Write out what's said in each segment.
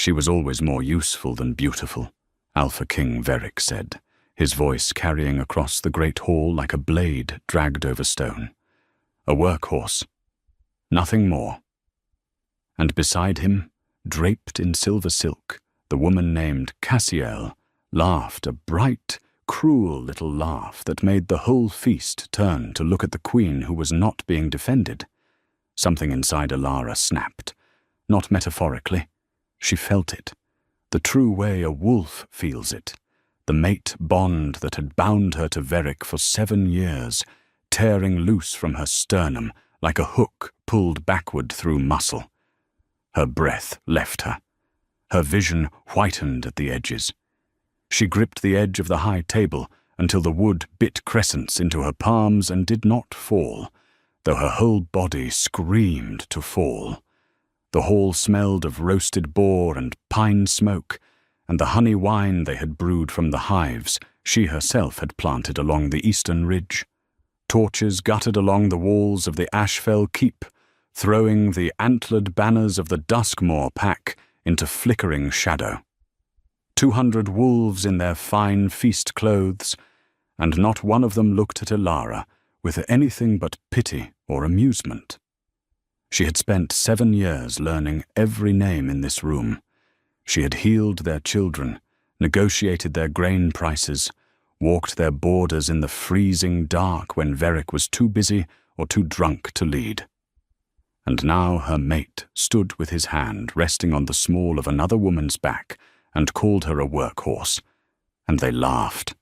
She was always more useful than beautiful, AlphaKing Veric said, his voice carrying across the great hall like a blade dragged over stone. A workhorse. Nothing more. And beside him, draped in silver silk, the woman named Cassiel laughed a bright, cruel little laugh that made the whole feast turn to look at the queen who was not being defended. Something inside Alara snapped. Not metaphorically. She felt it. The true way a wolf feels it. The mate bond that had bound her to Veric for 7 years, tearing loose from her sternum like a hook pulled backward through muscle. Her breath left her. Her vision whitened at the edges. She gripped the edge of the high table until the wood bit crescents into her palms and did not fall, though her whole body screamed to fall. The hall smelled of roasted boar and pine smoke, and the honey wine they had brewed from the hives she herself had planted along the eastern ridge. Torches guttered along the walls of the Ashfell Keep, throwing the antlered banners of the Duskmoor pack into flickering shadow. 200 wolves in their fine feast clothes, and not one of them looked at Alara with anything but pity or amusement. She had spent 7 years learning every name in this room. She had healed their children, negotiated their grain prices, walked their borders in the freezing dark when Veric was too busy or too drunk to lead. And now her mate stood with his hand resting on the small of another woman's back and called her a workhorse, and they laughed.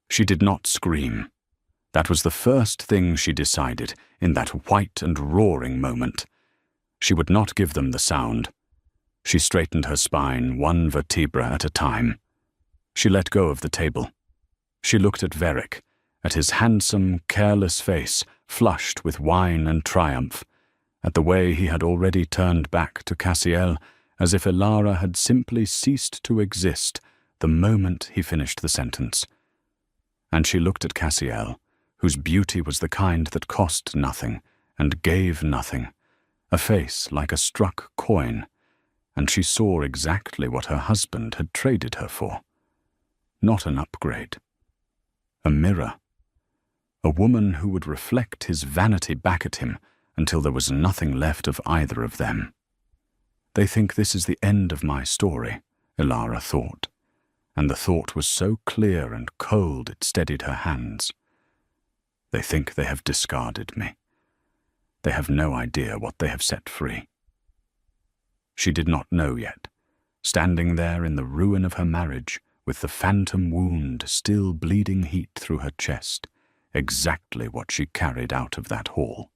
She did not scream. That was the first thing she decided in that white and roaring moment. She would not give them the sound. She straightened her spine, one vertebra at a time. She let go of the table. She looked at Veric, at his handsome, careless face flushed with wine and triumph, at the way he had already turned back to Cassiel, as if Alara had simply ceased to exist the moment he finished the sentence. And she looked at Cassiel, whose beauty was the kind that cost nothing and gave nothing, a face like a struck coin, and she saw exactly what her husband had traded her for. Not an upgrade. A mirror. A woman who would reflect his vanity back at him until there was nothing left of either of them. They think this is the end of my story, Alara thought, and the thought was so clear and cold it steadied her hands. They think they have discarded me. They have no idea what they have set free. She did not know yet, standing there in the ruin of her marriage, with the phantom wound still bleeding heat through her chest, exactly what she carried out of that hall.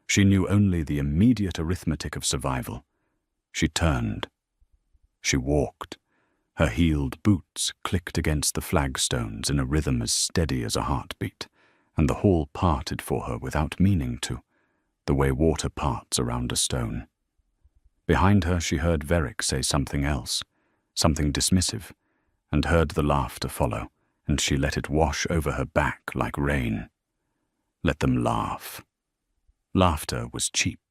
She knew only the immediate arithmetic of survival. She turned. She walked. Her heeled boots clicked against the flagstones in a rhythm as steady as a heartbeat, and the hall parted for her without meaning to, the way water parts around a stone. Behind her she heard Veric say something else, something dismissive, and heard the laughter follow, and she let it wash over her back like rain. Let them laugh. Laughter was cheap.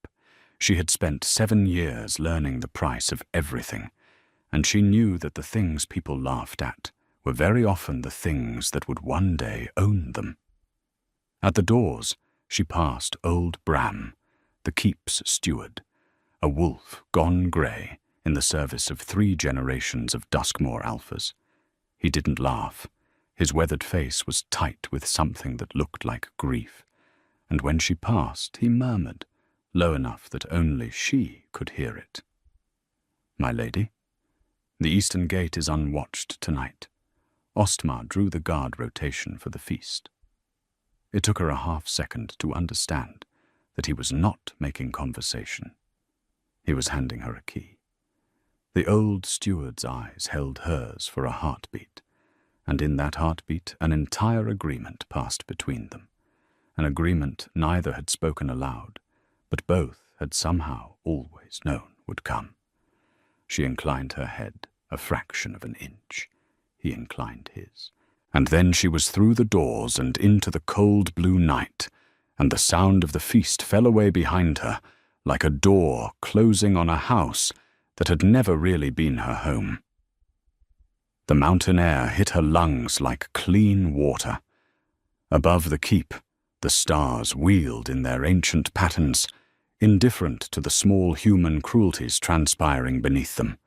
She had spent 7 years learning the price of everything, and she knew that the things people laughed at were very often the things that would one day own them. At the doors, she passed old Bram, the keep's steward, a wolf gone grey in the service of 3 generations of Duskmoor alphas. He didn't laugh. His weathered face was tight with something that looked like grief, and when she passed, he murmured, low enough that only she could hear it. "My lady, the eastern gate is unwatched tonight. Ostmar drew the guard rotation for the feast." It took her a half-second to understand that he was not making conversation. He was handing her a key. The old steward's eyes held hers for a heartbeat, and in that heartbeat an entire agreement passed between them, an agreement neither had spoken aloud, but both had somehow always known would come. She inclined her head a fraction of an inch. He inclined his. And then she was through the doors and into the cold blue night, and the sound of the feast fell away behind her, like a door closing on a house that had never really been her home. The mountain air hit her lungs like clean water. Above the keep, the stars wheeled in their ancient patterns, indifferent to the small human cruelties transpiring beneath them.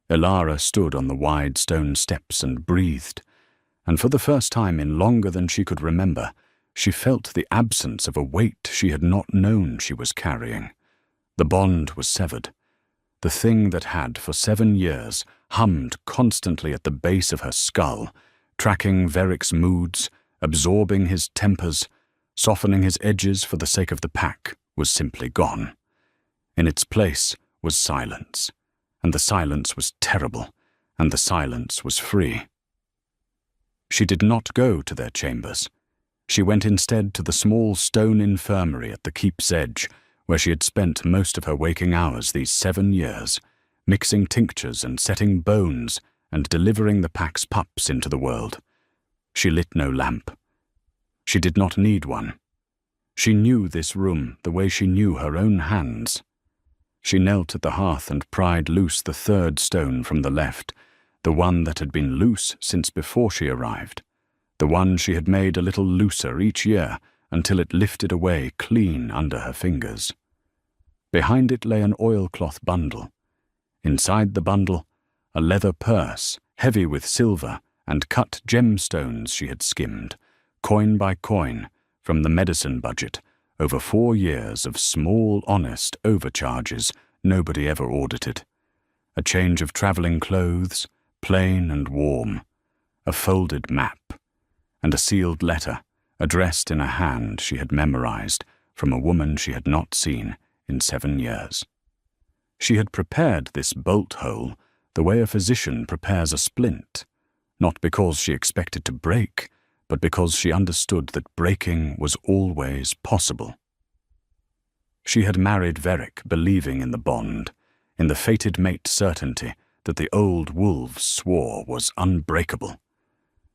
Elara stood on the wide stone steps and breathed, and for the first time in longer than she could remember, she felt the absence of a weight she had not known she was carrying. The bond was severed. The thing that had, for 7 years, hummed constantly at the base of her skull, tracking Verrick's moods, absorbing his tempers, softening his edges for the sake of the pack, was simply gone. In its place was silence, and the silence was terrible, and the silence was free. She did not go to their chambers. She went instead to the small stone infirmary at the keep's edge, where she had spent most of her waking hours these 7 years, mixing tinctures and setting bones and delivering the pack's pups into the world. She lit no lamp. She did not need one. She knew this room the way she knew her own hands. She knelt at the hearth and pried loose the 3rd stone from the left, the one that had been loose since before she arrived, the one she had made a little looser each year until it lifted away clean under her fingers. Behind it lay an oilcloth bundle. Inside the bundle, a leather purse, heavy with silver and cut gemstones she had skimmed, coin by coin, from the medicine budget, over 4 years of small, honest overcharges nobody ever audited. A change of traveling clothes, plain and warm, a folded map, and a sealed letter addressed in a hand she had memorized from a woman she had not seen in 7 years. She had prepared this bolt hole the way a physician prepares a splint, not because she expected to break, but because she understood that breaking was always possible. She had married Verrick believing in the bond, in the fated mate certainty that the old wolves swore was unbreakable.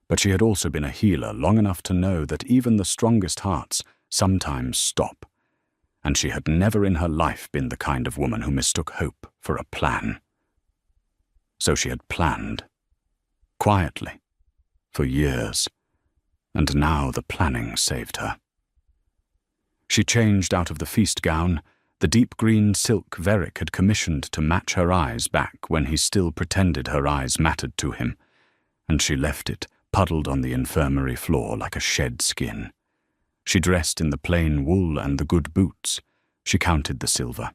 But she had also been a healer long enough to know that even the strongest hearts sometimes stop, and she had never in her life been the kind of woman who mistook hope for a plan. So she had planned, quietly, for years, and now the planning saved her. She changed out of the feast gown, the deep green silk Verrick had commissioned to match her eyes back when he still pretended her eyes mattered to him, and she left it puddled on the infirmary floor like a shed skin. She dressed in the plain wool and the good boots. She counted the silver.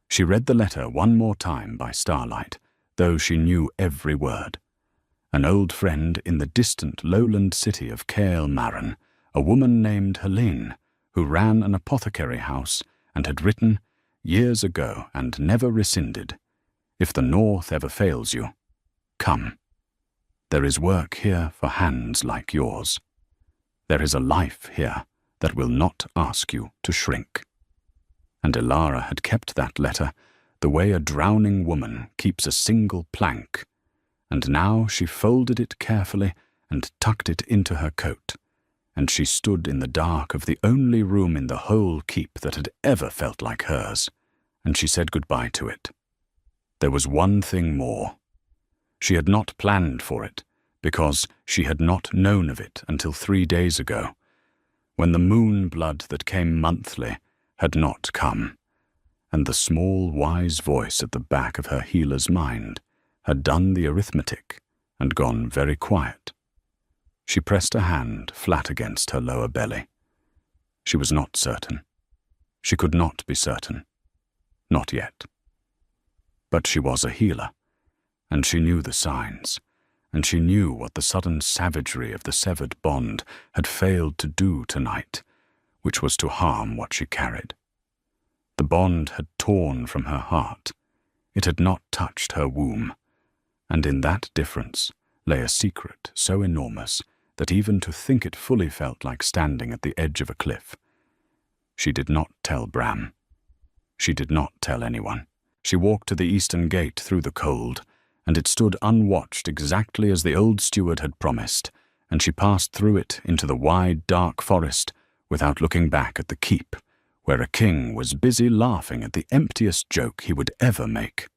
She read the letter one more time by starlight, though she knew every word. An old friend in the distant lowland city of Cael Marin, a woman named Helene, who ran an apothecary house and had written, years ago and never rescinded, "If the north ever fails you, come. There is work here for hands like yours. There is a life here that will not ask you to shrink." And Elara had kept that letter the way a drowning woman keeps a single plank, and now she folded it carefully and tucked it into her coat, and she stood in the dark of the only room in the whole keep that had ever felt like hers, and she said goodbye to it. There was one thing more. She had not planned for it, because she had not known of it until 3 days ago, when the moon blood that came monthly had not come, and the small wise voice at the back of her healer's mind had done the arithmetic and gone very quiet. She pressed a hand flat against her lower belly. She was not certain. She could not be certain. Not yet. But she was a healer, and she knew the signs, and she knew what the sudden savagery of the severed bond had failed to do tonight, which was to harm what she carried. The bond had torn from her heart. It had not touched her womb, and in that difference lay a secret so enormous that even to think it fully felt like standing at the edge of a cliff. She did not tell Bram. She did not tell anyone. She walked to the eastern gate through the cold, and it stood unwatched exactly as the old steward had promised, and she passed through it into the wide, dark forest without looking back at the keep, where a king was busy laughing at the emptiest joke he would ever make.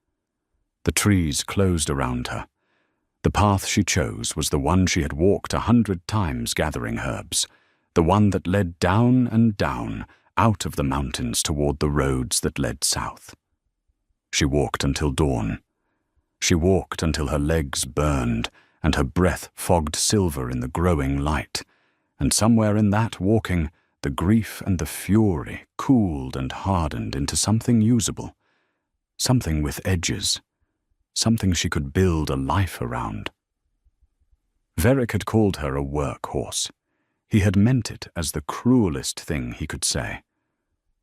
The trees closed around her. The path she chose was the one she had walked 100 times gathering herbs, the one that led down and down, out of the mountains toward the roads that led south. She walked until dawn. She walked until her legs burned and her breath fogged silver in the growing light, and somewhere in that walking, the grief and the fury cooled and hardened into something usable, something with edges, something she could build a life around. Veric had called her a workhorse. He had meant it as the cruelest thing he could say.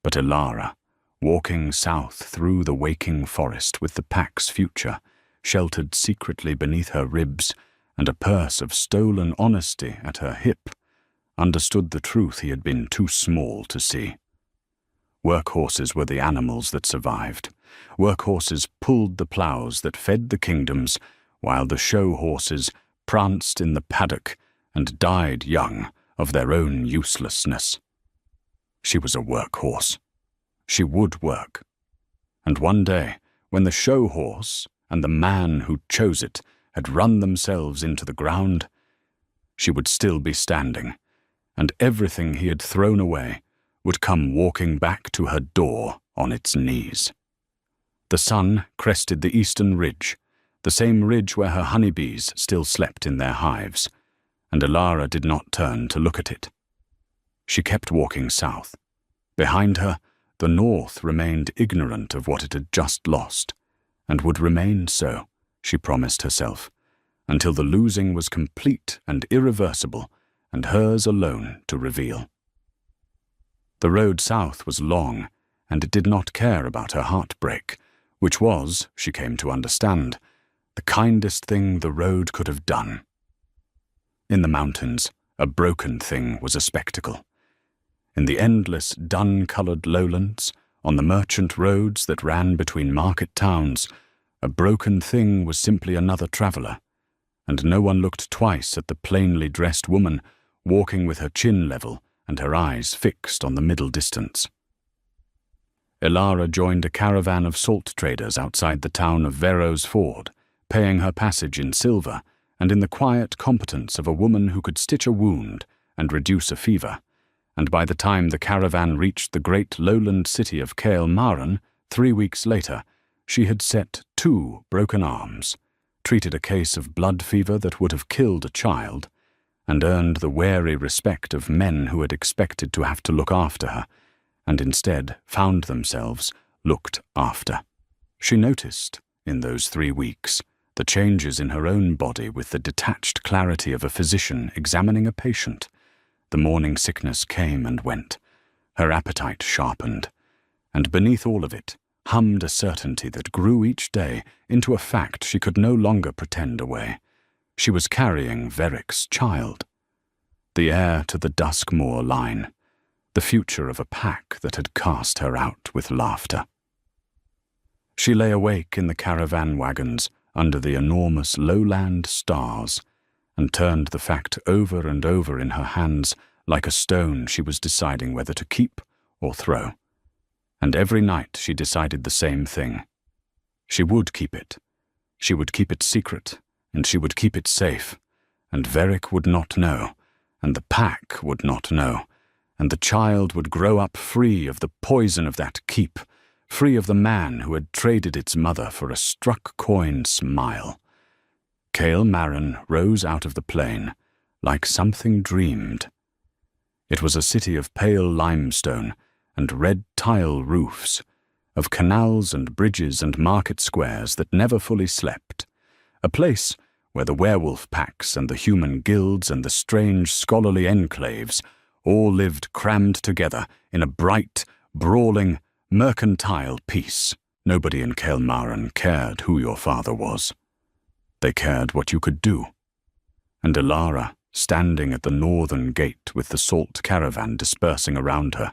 But Elara, walking south through the waking forest with the pack's future sheltered secretly beneath her ribs and a purse of stolen honesty at her hip, understood the truth he had been too small to see. Workhorses were the animals that survived. Workhorses pulled the plows that fed the kingdoms, while the show horses pranced in the paddock and died young of their own uselessness. She was a workhorse. She would work. And one day, when the show horse and the man who chose it had run themselves into the ground, she would still be standing, and everything he had thrown away would come walking back to her door on its knees. The sun crested the eastern ridge, the same ridge where her honeybees still slept in their hives, and Elara did not turn to look at it. She kept walking south. Behind her, the north remained ignorant of what it had just lost, and would remain so, she promised herself, until the losing was complete and irreversible, and hers alone to reveal. The road south was long, and it did not care about her heartbreak, which was, she came to understand, the kindest thing the road could have done. In the mountains, a broken thing was a spectacle. In the endless, dun-colored lowlands, on the merchant roads that ran between market towns, a broken thing was simply another traveler, and no one looked twice at the plainly dressed woman walking with her chin level and her eyes fixed on the middle distance. Elara joined a caravan of salt traders outside the town of Vero's Ford, paying her passage in silver and in the quiet competence of a woman who could stitch a wound and reduce a fever, and by the time the caravan reached the great lowland city of Kael Maran 3 weeks later, she had set 2 broken arms, treated a case of blood fever that would have killed a child, and earned the wary respect of men who had expected to have to look after her, and instead found themselves looked after. She noticed, in those 3 weeks, the changes in her own body with the detached clarity of a physician examining a patient. The morning sickness came and went. Her appetite sharpened, and beneath all of it hummed a certainty that grew each day into a fact she could no longer pretend away. She was carrying Veric's child, the heir to the Duskmoor line, the future of a pack that had cast her out with laughter. She lay awake in the caravan wagons under the enormous lowland stars, and turned the fact over and over in her hands like a stone she was deciding whether to keep or throw. And every night she decided the same thing. She would keep it. She would keep it secret, and she would keep it safe, and Veric would not know, and the pack would not know, and the child would grow up free of the poison of that keep, free of the man who had traded its mother for a struck coin smile. Kael Maran rose out of the plain, like something dreamed. It was a city of pale limestone and red tile roofs, of canals and bridges and market squares that never fully slept, a place where the werewolf packs and the human guilds and the strange scholarly enclaves all lived crammed together in a bright, brawling, mercantile peace. Nobody in Kael Maran cared who your father was. They cared what you could do. And Elara, standing at the northern gate with the salt caravan dispersing around her,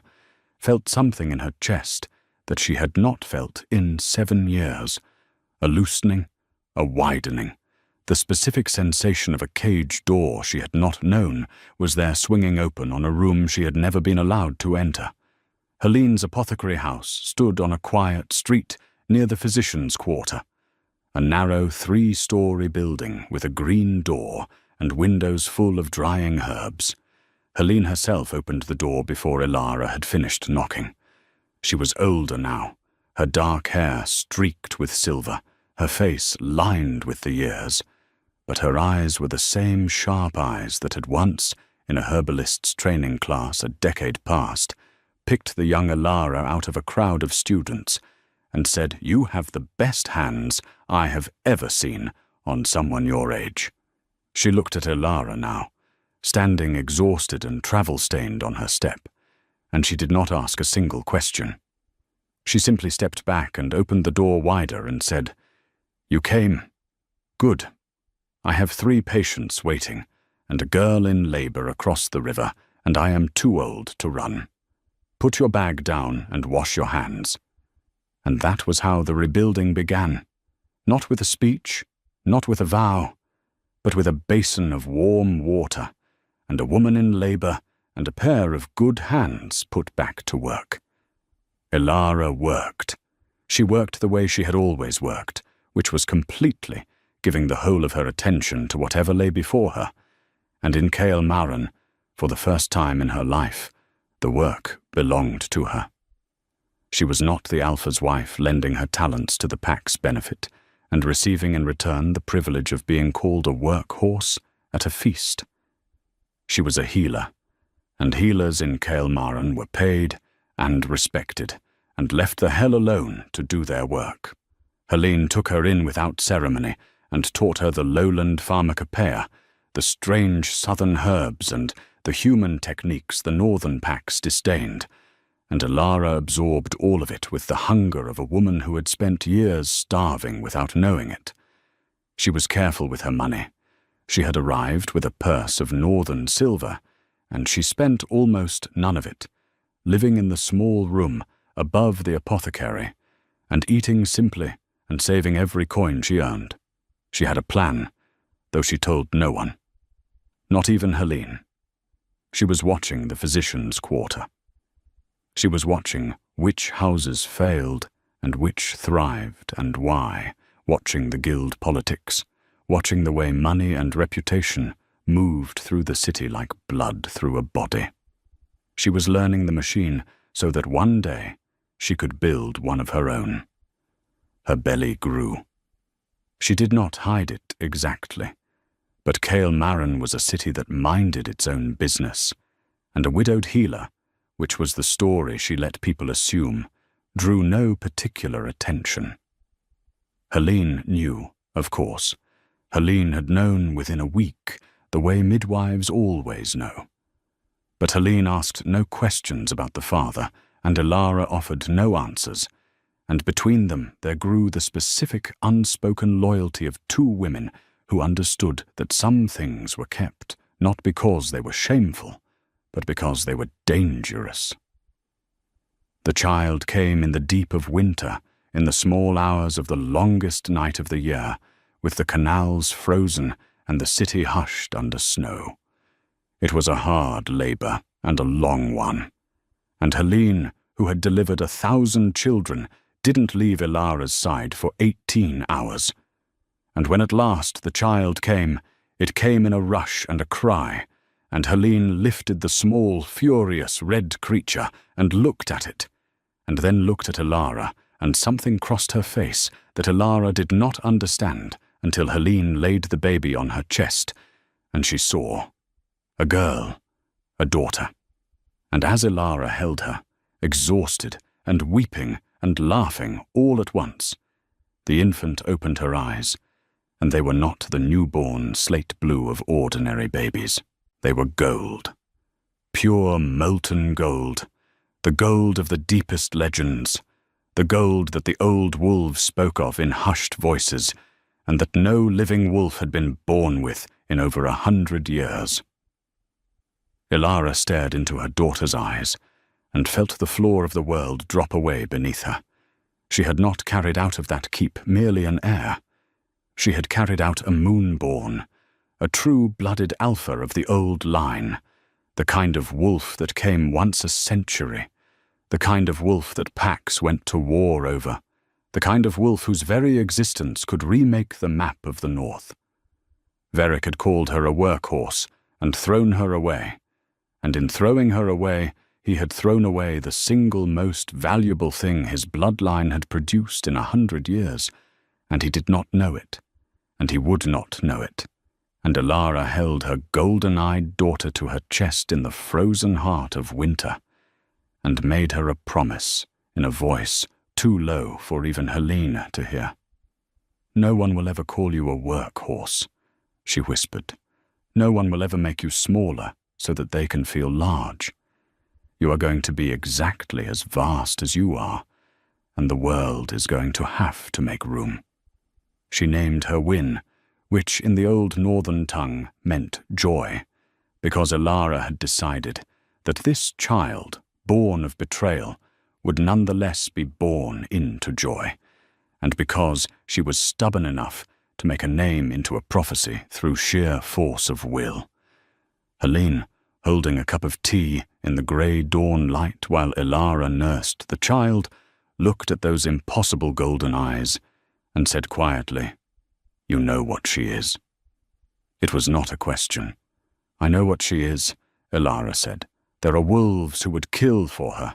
felt something in her chest that she had not felt in 7 years, a loosening, a widening. The specific sensation of a cage door she had not known was there swinging open on a room she had never been allowed to enter. Helene's apothecary house stood on a quiet street near the physician's quarter. a narrow 3-story building with a green door and windows full of drying herbs. Helene herself opened the door before Ilara had finished knocking. She was older now, her dark hair streaked with silver, her face lined with the years, but her eyes were the same sharp eyes that had once, in a herbalist's training class a decade past, picked the young Ilara out of a crowd of students and said, "You have the best hands I have ever seen on someone your age." She looked at Ilara now, standing exhausted and travel-stained on her step, and she did not ask a single question. She simply stepped back and opened the door wider and said, "You came. Good. I have 3 patients waiting, and a girl in labor across the river, and I am too old to run. Put your bag down and wash your hands." And that was how the rebuilding began. Not with a speech, not with a vow, but with a basin of warm water, and a woman in labor, and a pair of good hands put back to work. Ilara worked. She worked the way she had always worked, which was completely giving the whole of her attention to whatever lay before her, and in Kael Maran, for the first time in her life, the work belonged to her. She was not the Alpha's wife lending her talents to the Pack's benefit and receiving in return the privilege of being called a workhorse at a feast. She was a healer, and healers in Kael Maran were paid and respected and left the hell alone to do their work. Helene took her in without ceremony and taught her the lowland pharmacopoeia, the strange southern herbs and the human techniques the northern Packs disdained, and Ilara absorbed all of it with the hunger of a woman who had spent years starving without knowing it. She was careful with her money. She had arrived with a purse of northern silver, and she spent almost none of it, living in the small room above the apothecary, and eating simply and saving every coin she earned. She had a plan, though she told no one. Not even Helene. She was watching the physician's quarter. She was watching which houses failed and which thrived and why, watching the guild politics, watching the way money and reputation moved through the city like blood through a body. She was learning the machine so that one day she could build one of her own. Her belly grew. She did not hide it exactly, but Kael Maran was a city that minded its own business, and a widowed healer, which was the story she let people assume, drew no particular attention. Helene knew, of course. Helene had known within a week, the way midwives always know. But Helene asked no questions about the father, and Ilara offered no answers, and between them there grew the specific unspoken loyalty of 2 women who understood that some things were kept, not because they were shameful, but because they were dangerous. The child came in the deep of winter, in the small hours of the longest night of the year, with the canals frozen and the city hushed under snow. It was a hard labor and a long one, and Helene, who had delivered 1,000 children, didn't leave Ilara's side for 18 hours. And when at last the child came, it came in a rush and a cry, and Helene lifted the small, furious red creature and looked at it, and then looked at Ilara, and something crossed her face that Ilara did not understand until Helene laid the baby on her chest, and she saw a girl, a daughter. And as Ilara held her, exhausted and weeping and laughing all at once, the infant opened her eyes, and they were not the newborn slate blue of ordinary babies. They were gold. Pure molten gold. The gold of the deepest legends. The gold that the old wolves spoke of in hushed voices, and that no living wolf had been born with in over 100 years. Ilara stared into her daughter's eyes, and felt the floor of the world drop away beneath her. She had not carried out of that keep merely an heir. She had carried out a moonborn, a true-blooded alpha of the old line, the kind of wolf that came once a century, the kind of wolf that Packs went to war over, the kind of wolf whose very existence could remake the map of the North. Veric had called her a workhorse and thrown her away, and in throwing her away, he had thrown away the single most valuable thing his bloodline had produced in 100 years, and he did not know it, and he would not know it. And Elara held her golden-eyed daughter to her chest in the frozen heart of winter, and made her a promise in a voice too low for even Helene to hear. "No one will ever call you a workhorse," she whispered. "No one will ever make you smaller so that they can feel large. You are going to be exactly as vast as you are, and the world is going to have to make room." She named her Win, which in the old northern tongue meant joy, because Elara had decided that this child, born of betrayal, would nonetheless be born into joy, and because she was stubborn enough to make a name into a prophecy through sheer force of will. Helene, holding a cup of tea in the grey dawn light while Elara nursed the child, looked at those impossible golden eyes and said quietly, "You know what she is." It was not a question. "I know what she is," Elara said. "There are wolves who would kill for her.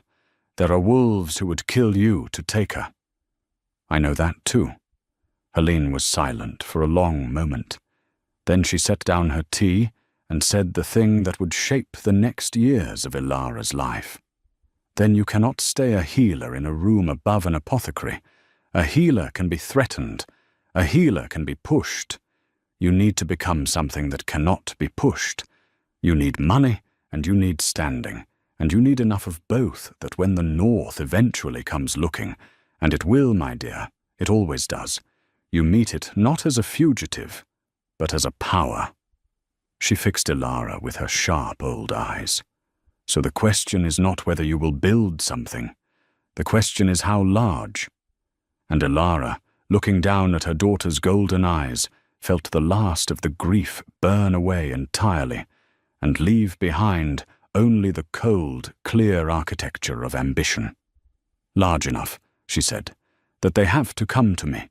There are wolves who would kill you to take her." "I know that too." Helene was silent for a long moment. Then she set down her tea and said the thing that would shape the next years of Elara's life. "Then you cannot stay a healer in a room above an apothecary. A healer can be threatened. A healer can be pushed. You need to become something that cannot be pushed. You need money and you need standing, and you need enough of both that when the North eventually comes looking, and it will, my dear, it always does, you meet it not as a fugitive, but as a power." She fixed Elara with her sharp old eyes. "So the question is not whether you will build something. The question is how large." And Elara, looking down at her daughter's golden eyes, felt the last of the grief burn away entirely and leave behind only the cold, clear architecture of ambition. "Large enough," she said, "that they have to come to me."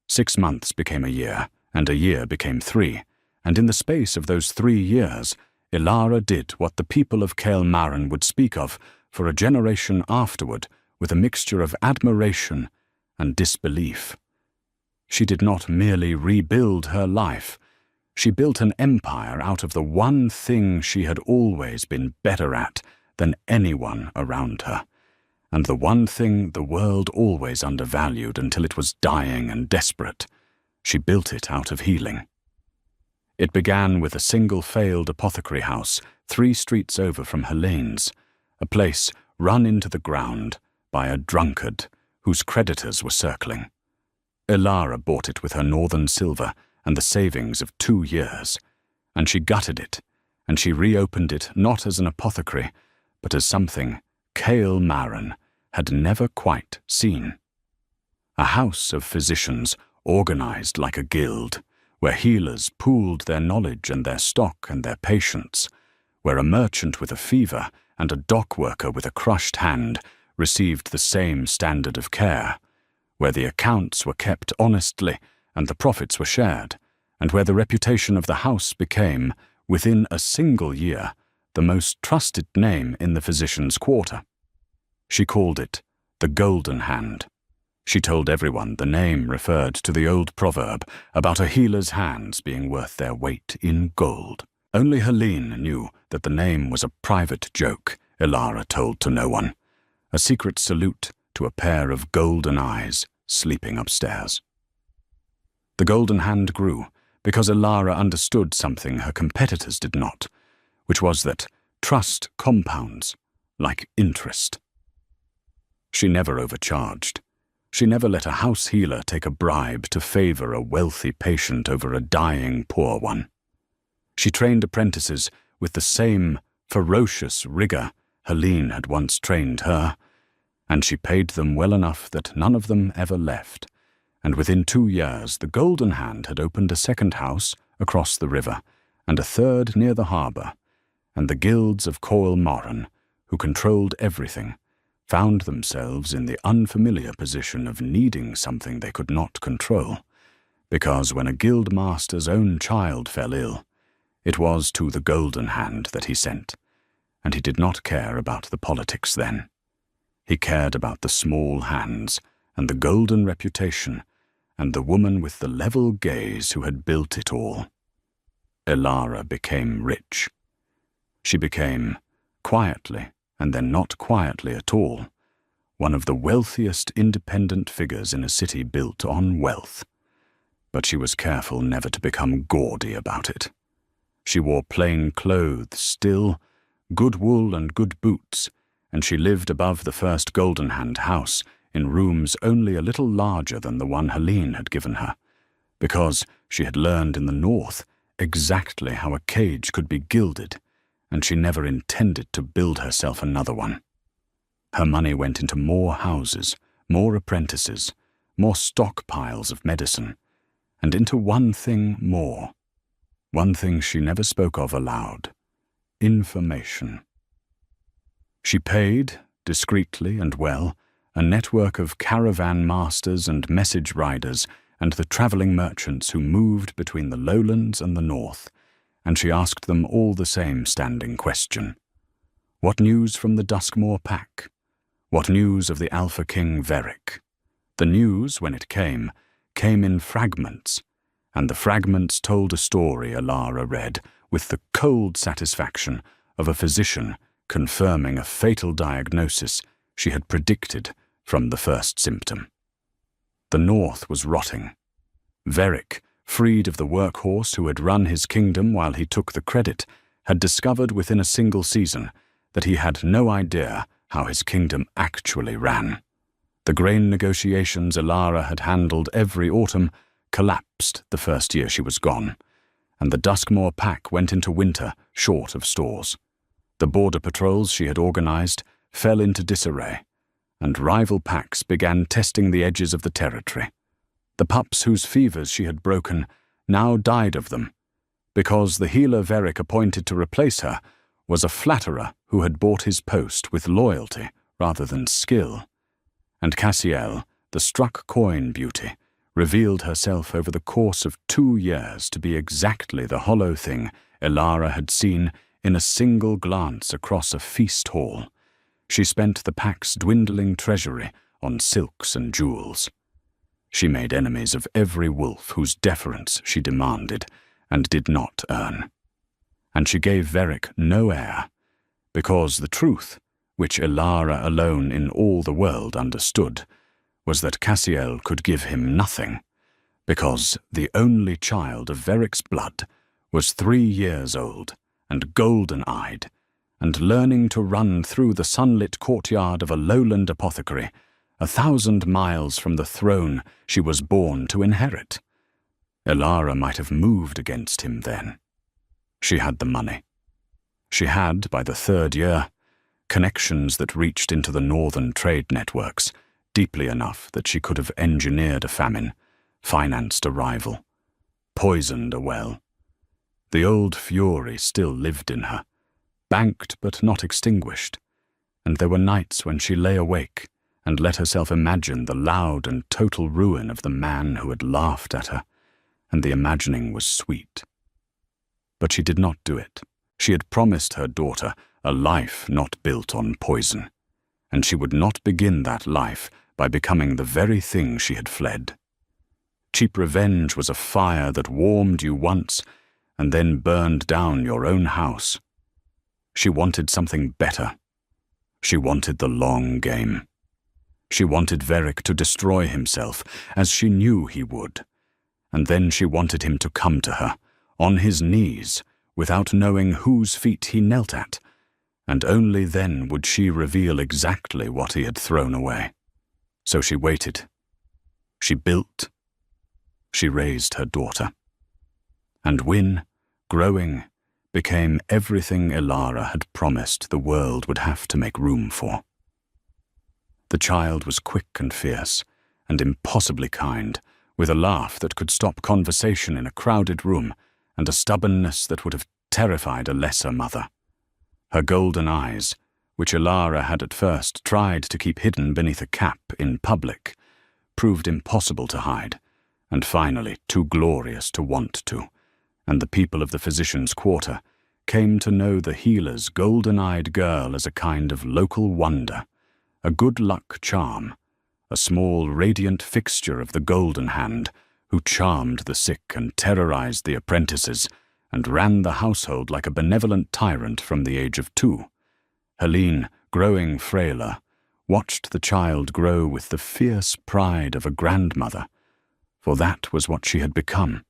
6 months became a year, and a year became 3, and in the space of those 3 years, Elara did what the people of Kael Marin would speak of for a generation afterward with a mixture of admiration and disbelief. She did not merely rebuild her life. She built an empire out of the one thing she had always been better at than anyone around her, and the one thing the world always undervalued until it was dying and desperate. She built it out of healing. It began with a single failed apothecary house 3 streets over from Helene's, a place run into the ground by a drunkard whose creditors were circling. Elara bought it with her northern silver and the savings of 2 years, and she gutted it, and she reopened it not as an apothecary, but as something Kael Marin had never quite seen. A house of physicians organized like a guild, where healers pooled their knowledge and their stock and their patients, where a merchant with a fever and a dock worker with a crushed hand received the same standard of care, where the accounts were kept honestly and the profits were shared, and where the reputation of the house became, within a single year, the most trusted name in the physician's quarter. She called it the Golden Hand. She told everyone the name referred to the old proverb about a healer's hands being worth their weight in gold. Only Helene knew that the name was a private joke Elara told to no one, a secret salute to a pair of golden eyes sleeping upstairs. The Golden Hand grew because Elara understood something her competitors did not, which was that trust compounds like interest. She never overcharged. She never let a house healer take a bribe to favor a wealthy patient over a dying poor one. She trained apprentices with the same ferocious rigor Helene had once trained her, and she paid them well enough that none of them ever left, and within 2 years the Golden Hand had opened a second house across the river and a third near the harbour, and the guilds of Kael Marin, who controlled everything, found themselves in the unfamiliar position of needing something they could not control, because when a guild master's own child fell ill, it was to the Golden Hand that he sent, and he did not care about the politics then. He cared about the small hands and the golden reputation and the woman with the level gaze who had built it all. Elara became rich. She became, quietly, and then not quietly at all, one of the wealthiest independent figures in a city built on wealth. But she was careful never to become gaudy about it. She wore plain clothes still, good wool and good boots, and she lived above the first Golden Hand house in rooms only a little larger than the one Helene had given her, because she had learned in the north exactly how a cage could be gilded, and she never intended to build herself another one. Her money went into more houses, more apprentices, more stockpiles of medicine, and into one thing more. One thing she never spoke of aloud: information. She paid, discreetly and well, a network of caravan masters and message riders and the travelling merchants who moved between the lowlands and the north, and she asked them all the same standing question. What news from the Duskmoor pack? What news of the AlphaKing Veric? The news, when it came in fragments, and the fragments told a story Elara read with the cold satisfaction of a physician confirming a fatal diagnosis she had predicted from the first symptom. The north was rotting. Veric, freed of the workhorse who had run his kingdom while he took the credit, had discovered within a single season that he had no idea how his kingdom actually ran. The grain negotiations Elara had handled every autumn collapsed the first year she was gone, and the Duskmoor pack went into winter short of stores. The border patrols she had organized fell into disarray, and rival packs began testing the edges of the territory. The pups whose fevers she had broken now died of them, because the healer Veric appointed to replace her was a flatterer who had bought his post with loyalty rather than skill. And Cassiel, the struck coin beauty, revealed herself over the course of 2 years to be exactly the hollow thing Elara had seen in a single glance across a feast hall. She spent the pack's dwindling treasury on silks and jewels. She made enemies of every wolf whose deference she demanded and did not earn. And she gave Veric no heir, because the truth, which Elara alone in all the world understood, was that Cassiel could give him nothing, because the only child of Veric's blood was 3 years old and golden-eyed, and learning to run through the sunlit courtyard of a lowland apothecary, 1,000 miles from the throne she was born to inherit. Elara might have moved against him then. She had the money. She had, by the 3rd year, connections that reached into the northern trade networks, deeply enough that she could have engineered a famine, financed a rival, poisoned a well. The old fury still lived in her, banked but not extinguished, and there were nights when she lay awake and let herself imagine the loud and total ruin of the man who had laughed at her, and the imagining was sweet. But she did not do it. She had promised her daughter a life not built on poison, and she would not begin that life by becoming the very thing she had fled. Cheap revenge was a fire that warmed you once and then burned down your own house. She wanted something better. She wanted the long game. She wanted Veric to destroy himself, as she knew he would, and then she wanted him to come to her, on his knees, without knowing whose feet he knelt at, and only then would she reveal exactly what he had thrown away. So she waited. She built. She raised her daughter. And Wynne, growing, became everything Elara had promised the world would have to make room for. The child was quick and fierce, and impossibly kind, with a laugh that could stop conversation in a crowded room, and a stubbornness that would have terrified a lesser mother. Her golden eyes, which Ilara had at first tried to keep hidden beneath a cap in public, proved impossible to hide, and finally too glorious to want to, and the people of the physician's quarter came to know the healer's golden-eyed girl as a kind of local wonder, a good luck charm, a small radiant fixture of the golden hand who charmed the sick and terrorized the apprentices and ran the household like a benevolent tyrant from the age of 2. Helene, growing frailer, watched the child grow with the fierce pride of a grandmother, for that was what she had become,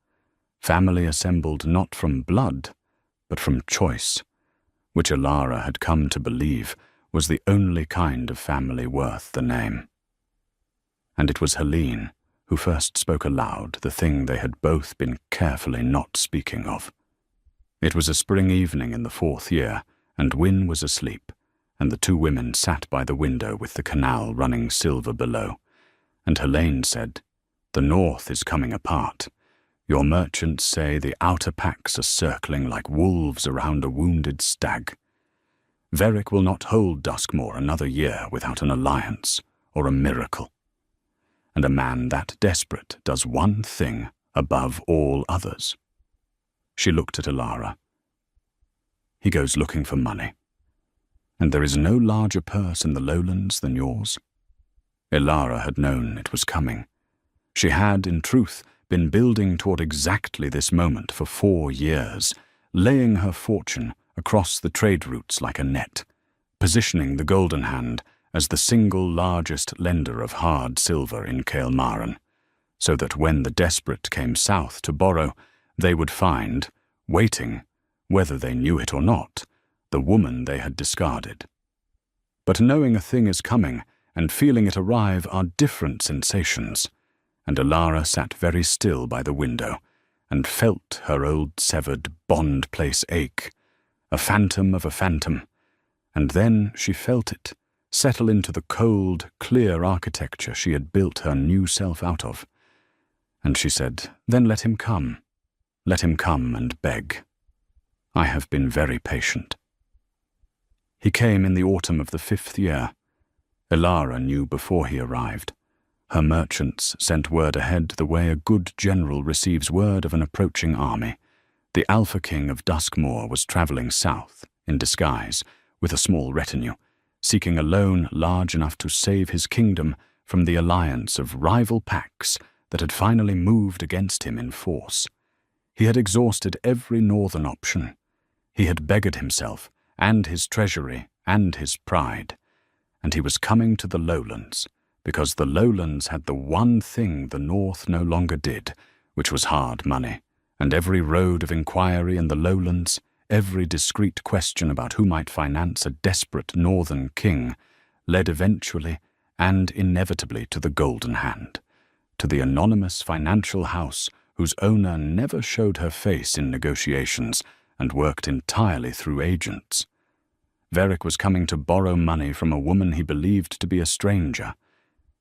family assembled not from blood, but from choice, which Ilara had come to believe was the only kind of family worth the name. And it was Helene who first spoke aloud the thing they had both been carefully not speaking of. It was a spring evening in the 4th year, and Wynne was asleep, and the 2 women sat by the window with the canal running silver below, and Helene said, "The north is coming apart. Your merchants say the outer packs are circling like wolves around a wounded stag. Veric will not hold Duskmoor another year without an alliance or a miracle. And a man that desperate does one thing above all others." She looked at Ilara. "He goes looking for money. And there is no larger purse in the lowlands than yours." Ilara had known it was coming. She had, in truth, been building toward exactly this moment for 4 years, laying her fortune across the trade routes like a net, positioning the Golden Hand as the single largest lender of hard silver in Kael'Maran, so that when the desperate came south to borrow, they would find, waiting, whether they knew it or not, the woman they had discarded. But knowing a thing is coming and feeling it arrive are different sensations, and Ilara sat very still by the window and felt her old severed bond place ache, a phantom of a phantom, and then she felt it settle into the cold, clear architecture she had built her new self out of. And she said, "Then let him come and beg. I have been very patient." He came in the autumn of the 5th year. Ilara knew before he arrived. Her merchants sent word ahead the way a good general receives word of an approaching army. The AlphaKing of Duskmoor was traveling south, in disguise, with a small retinue, seeking a loan large enough to save his kingdom from the alliance of rival packs that had finally moved against him in force. He had exhausted every northern option. He had beggared himself, and his treasury, and his pride, and he was coming to the lowlands, because the lowlands had the one thing the north no longer did, which was hard money, and every road of inquiry in the lowlands, every discreet question about who might finance a desperate northern king, led eventually and inevitably to the Golden Hand, to the anonymous financial house whose owner never showed her face in negotiations and worked entirely through agents. Veric was coming to borrow money from a woman he believed to be a stranger.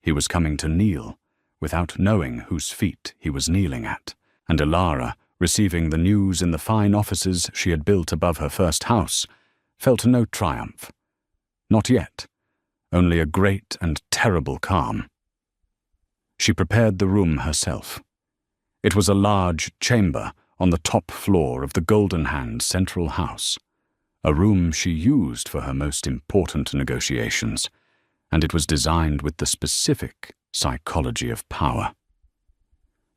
He was coming to kneel, without knowing whose feet he was kneeling at, and Ilara, receiving the news in the fine offices she had built above her first house, felt no triumph. Not yet, only a great and terrible calm. She prepared the room herself. It was a large chamber on the top floor of the Golden Hand's central house, a room she used for her most important negotiations, and it was designed with the specific psychology of power.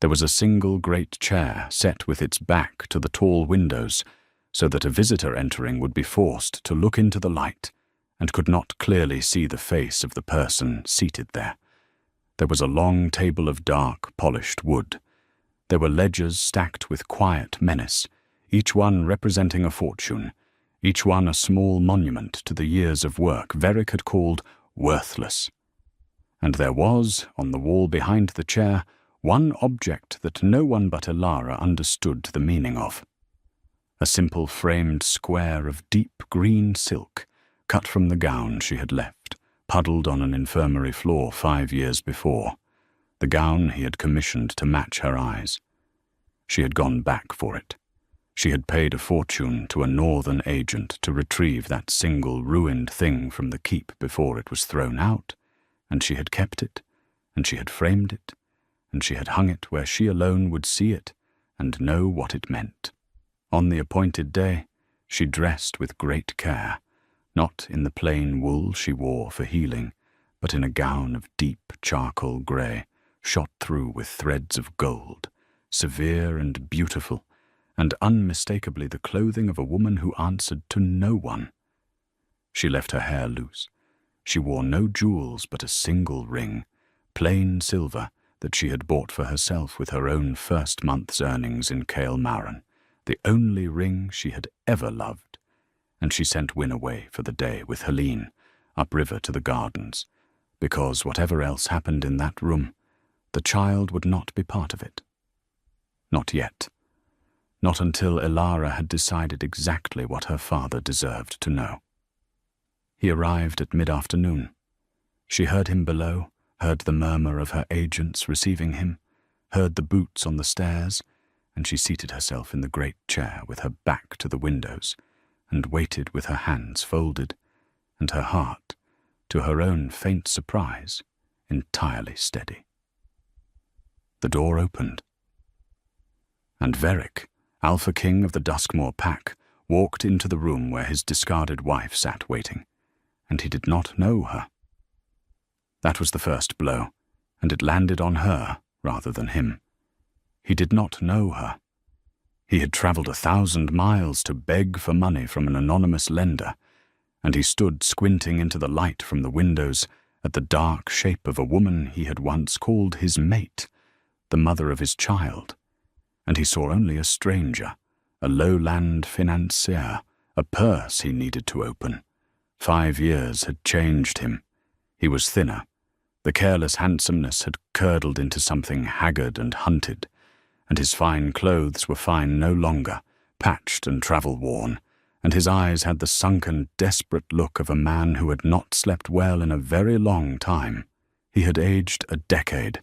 There was a single great chair set with its back to the tall windows, so that a visitor entering would be forced to look into the light and could not clearly see the face of the person seated there. There was a long table of dark, polished wood. There were ledgers stacked with quiet menace, each one representing a fortune, each one a small monument to the years of work Veric had called worthless. And there was, on the wall behind the chair, one object that no one but Ilara understood the meaning of. A simple framed square of deep green silk, cut from the gown she had left, puddled on an infirmary floor 5 years before, the gown he had commissioned to match her eyes. She had gone back for it. She had paid a fortune to a northern agent to retrieve that single ruined thing from the keep before it was thrown out, and she had kept it, and she had framed it, and she had hung it where she alone would see it and know what it meant. On the appointed day, she dressed with great care, not in the plain wool she wore for healing, but in a gown of deep charcoal grey, shot through with threads of gold, severe and beautiful, and unmistakably the clothing of a woman who answered to no one. She left her hair loose. She wore no jewels but a single ring, plain silver, that she had bought for herself with her own first month's earnings in Cael Marin, the only ring she had ever loved, and she sent Wyn away for the day with Helene, upriver to the gardens, because whatever else happened in that room, the child would not be part of it. Not yet. Not until Elara had decided exactly what her father deserved to know. He arrived at mid-afternoon. She heard him below, heard the murmur of her agents receiving him, heard the boots on the stairs, and she seated herself in the great chair with her back to the windows, and waited with her hands folded, and her heart, to her own faint surprise, entirely steady. The door opened, and Veric, AlphaKing of the Duskmoor Pack, walked into the room where his discarded wife sat waiting, and he did not know her. That was the first blow, and it landed on her rather than him. He did not know her. He had travelled 1,000 miles to beg for money from an anonymous lender, and he stood squinting into the light from the windows at the dark shape of a woman he had once called his mate, the mother of his child, and he saw only a stranger, a lowland financier, a purse he needed to open. 5 years had changed him. He was thinner. The careless handsomeness had curdled into something haggard and hunted, and his fine clothes were fine no longer, patched and travel-worn, and his eyes had the sunken, desperate look of a man who had not slept well in a very long time. He had aged a decade.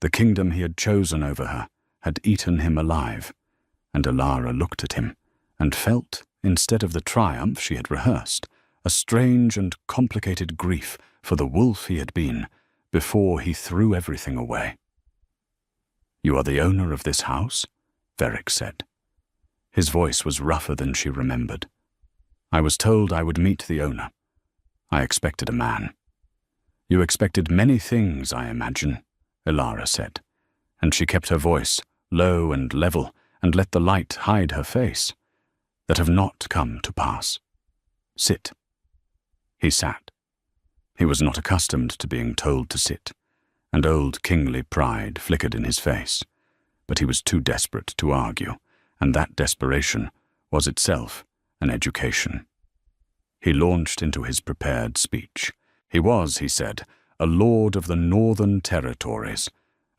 The kingdom he had chosen over her had eaten him alive, and Elara looked at him, and felt, instead of the triumph she had rehearsed, a strange and complicated grief for the wolf he had been, before he threw everything away. "You are the owner of this house?" Veric said. His voice was rougher than she remembered. "I was told I would meet the owner. I expected a man." "You expected many things, I imagine," Elara said, and she kept her voice low and level, and let the light hide her face, "that have not come to pass. Sit." He sat. He was not accustomed to being told to sit, and old kingly pride flickered in his face, but he was too desperate to argue, and that desperation was itself an education. He launched into his prepared speech. He was, he said, a lord of the northern territories,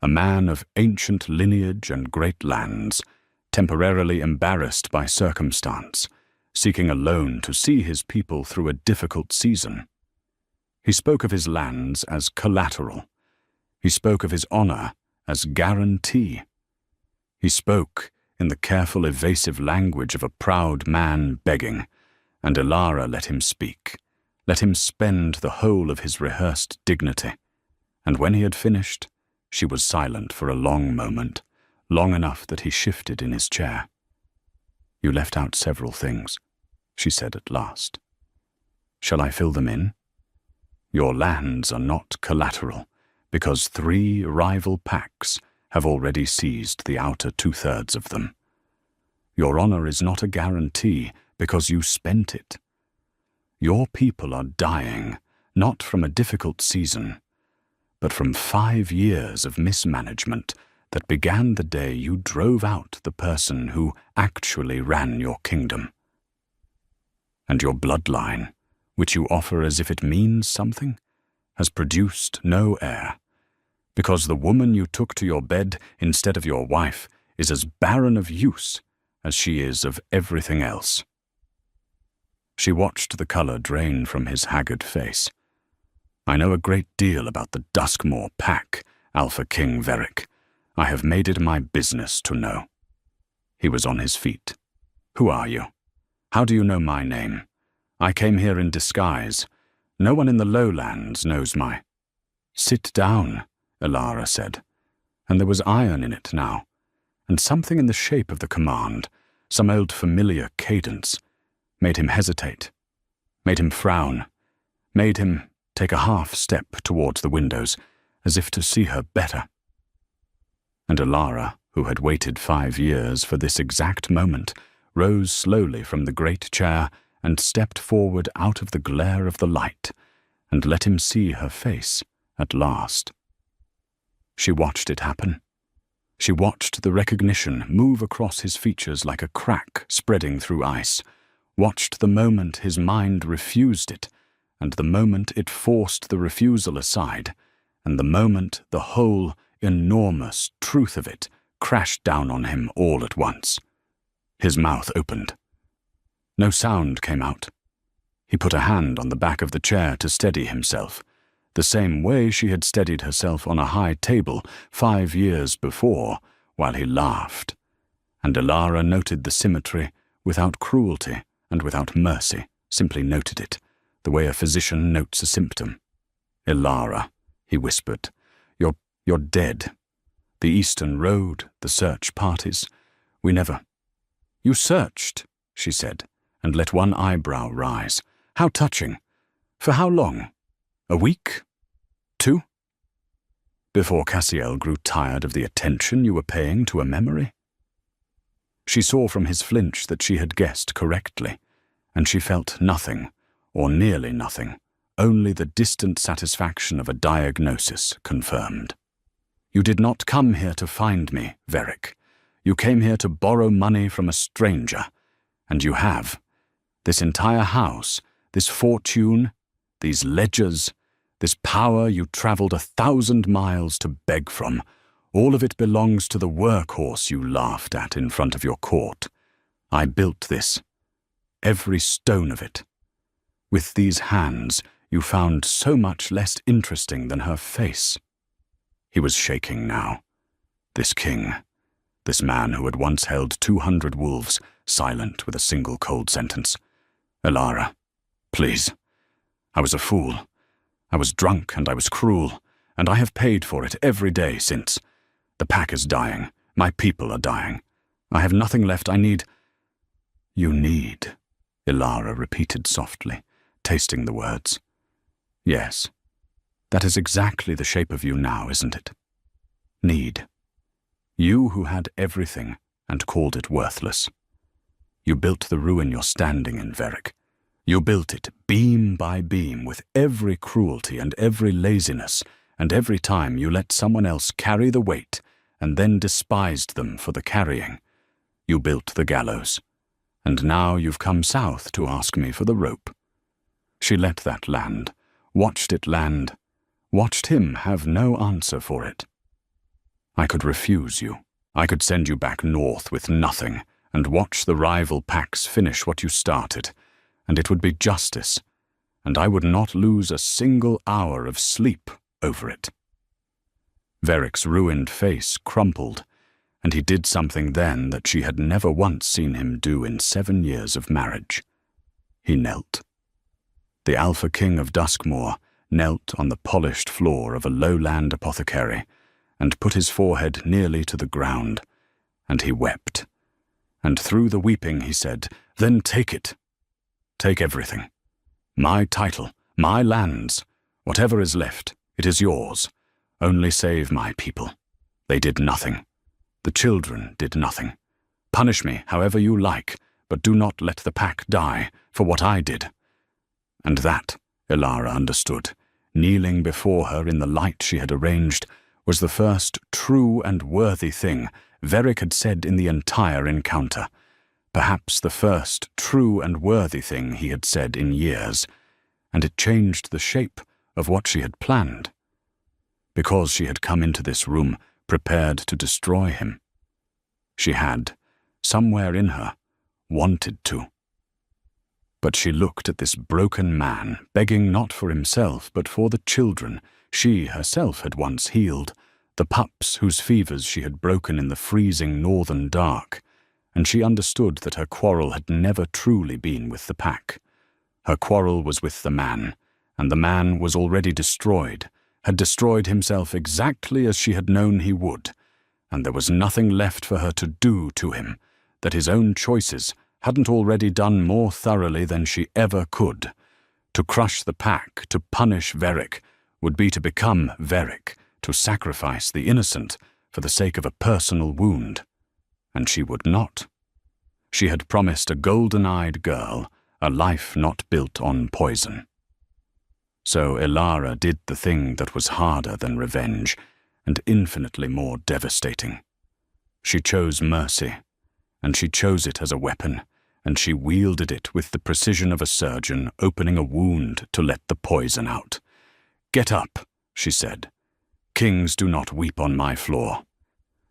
a man of ancient lineage and great lands, temporarily embarrassed by circumstance, seeking a loan to see his people through a difficult season. He spoke of his lands as collateral. He spoke of his honor as guarantee. He spoke in the careful, evasive language of a proud man begging, and Elara let him speak, let him spend the whole of his rehearsed dignity, and when he had finished, she was silent for a long moment, long enough that he shifted in his chair. "You left out several things," she said at last. "Shall I fill them in? Your lands are not collateral, because 3 rival packs have already seized the outer 2/3 of them. Your honor is not a guarantee, because you spent it. Your people are dying, not from a difficult season, but from 5 years of mismanagement that began the day you drove out the person who actually ran your kingdom. And your bloodline, which you offer as if it means something, has produced no heir, because the woman you took to your bed instead of your wife is as barren of use as she is of everything else." She watched the color drain from his haggard face. "I know a great deal about the Duskmoor Pack, AlphaKing Veric. I have made it my business to know." He was on his feet. Who are you? How do you know my name? I came here in disguise. No one in the lowlands knows my—" "Sit down," Elara said, and there was iron in it now, and something in the shape of the command, some old familiar cadence, made him hesitate, made him frown, made him take a half step towards the windows, as if to see her better. And Elara, who had waited 5 years for this exact moment, rose slowly from the great chair and stepped forward out of the glare of the light, and let him see her face at last. She watched it happen. She watched the recognition move across his features like a crack spreading through ice, watched the moment his mind refused it, and the moment it forced the refusal aside, and the moment the whole enormous truth of it crashed down on him all at once. His mouth opened. No sound came out. He put a hand on the back of the chair to steady himself, the same way she had steadied herself on a high table 5 years before, while he laughed. And Elara noted the symmetry without cruelty and without mercy, simply noted it, the way a physician notes a symptom. "Elara," he whispered, you're dead. The Eastern Road, the search parties, we never—" "You searched," she said, and let one eyebrow rise. "How touching. For how long? A week? 2? Before Cassiel grew tired of the attention you were paying to a memory?" She saw from his flinch that she had guessed correctly, and she felt nothing, or nearly nothing, only the distant satisfaction of a diagnosis confirmed. "You did not come here to find me, Verric. You came here to borrow money from a stranger, and you have. This entire house, this fortune, these ledgers, this power you traveled 1,000 miles to beg from, all of it belongs to the workhorse you laughed at in front of your court. I built this, every stone of it. With these hands, you found so much less interesting than her face." He was shaking now. This king, this man who had once held 200 wolves, silent with a single cold sentence. "Elara, please. I was a fool. I was drunk and I was cruel, and I have paid for it every day since. The pack is dying. My people are dying. I have nothing left. I need—" "You need," Elara repeated softly, tasting the words. "Yes. That is exactly the shape of you now, isn't it? Need. You who had everything and called it worthless. You built the ruin you're standing in, Verric. You built it beam by beam with every cruelty and every laziness, and every time you let someone else carry the weight and then despised them for the carrying. You built the gallows, and now you've come south to ask me for the rope." She let that land, watched it land, watched him have no answer for it. "I could refuse you. I could send you back north with nothing and watch the rival packs finish what you started, and it would be justice, and I would not lose a single hour of sleep over it." Verric's ruined face crumpled, and he did something then that she had never once seen him do in 7 years of marriage. He knelt. The Alpha King of Duskmoor knelt on the polished floor of a lowland apothecary and put his forehead nearly to the ground, and he wept. And through the weeping he said, "Then take it. Take everything. My title, my lands, whatever is left, it is yours. Only save my people. They did nothing. The children did nothing. Punish me however you like, but do not let the pack die for what I did." And that, Elara understood, kneeling before her in the light she had arranged, was the first true and worthy thing Verric had said in the entire encounter, perhaps the first true and worthy thing he had said in years, and it changed the shape of what she had planned. Because she had come into this room prepared to destroy him. She had, somewhere in her, wanted to. But she looked at this broken man, begging not for himself but for the children she herself had once healed, the pups whose fevers she had broken in the freezing northern dark, and she understood that her quarrel had never truly been with the pack. Her quarrel was with the man, and the man was already destroyed, had destroyed himself exactly as she had known he would, and there was nothing left for her to do to him that his own choices hadn't already done more thoroughly than she ever could. To crush the pack, to punish Verek, would be to become Verek, to sacrifice the innocent for the sake of a personal wound. And she would not. She had promised a golden-eyed girl a life not built on poison. So Elara did the thing that was harder than revenge, and infinitely more devastating. She chose mercy, and she chose it as a weapon, and she wielded it with the precision of a surgeon opening a wound to let the poison out. "Get up," she said. "Kings do not weep on my floor.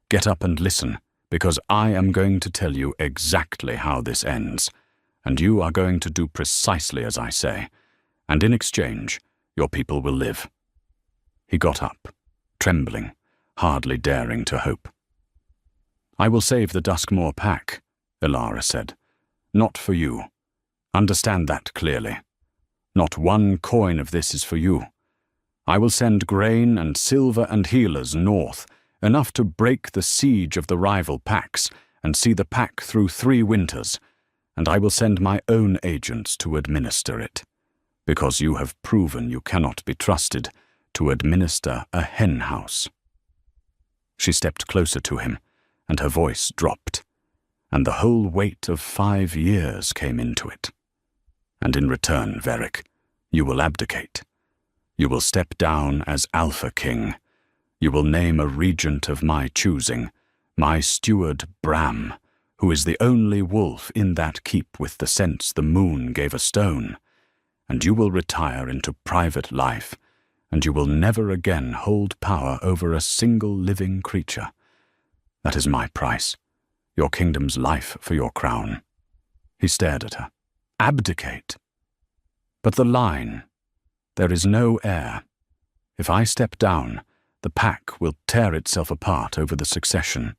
Get up and listen, because I am going to tell you exactly how this ends, and you are going to do precisely as I say, and in exchange, your people will live." He got up, trembling, hardly daring to hope. "I will save the Duskmoor pack," Elara said. "Not for you. Understand that clearly. Not one coin of this is for you. I will send grain and silver and healers north, enough to break the siege of the rival packs and see the pack through 3 winters, and I will send my own agents to administer it, because you have proven you cannot be trusted to administer a hen house." She stepped closer to him, and her voice dropped, and the whole weight of 5 years came into it. "And in return, Verek, you will abdicate. You will step down as AlphaKing. You will name a regent of my choosing, my steward Bram, who is the only wolf in that keep with the sense the moon gave a stone, and you will retire into private life, and you will never again hold power over a single living creature. That is my price, your kingdom's life for your crown." He stared at her. "Abdicate? But the line. There is no heir. If I step down, the pack will tear itself apart over the succession.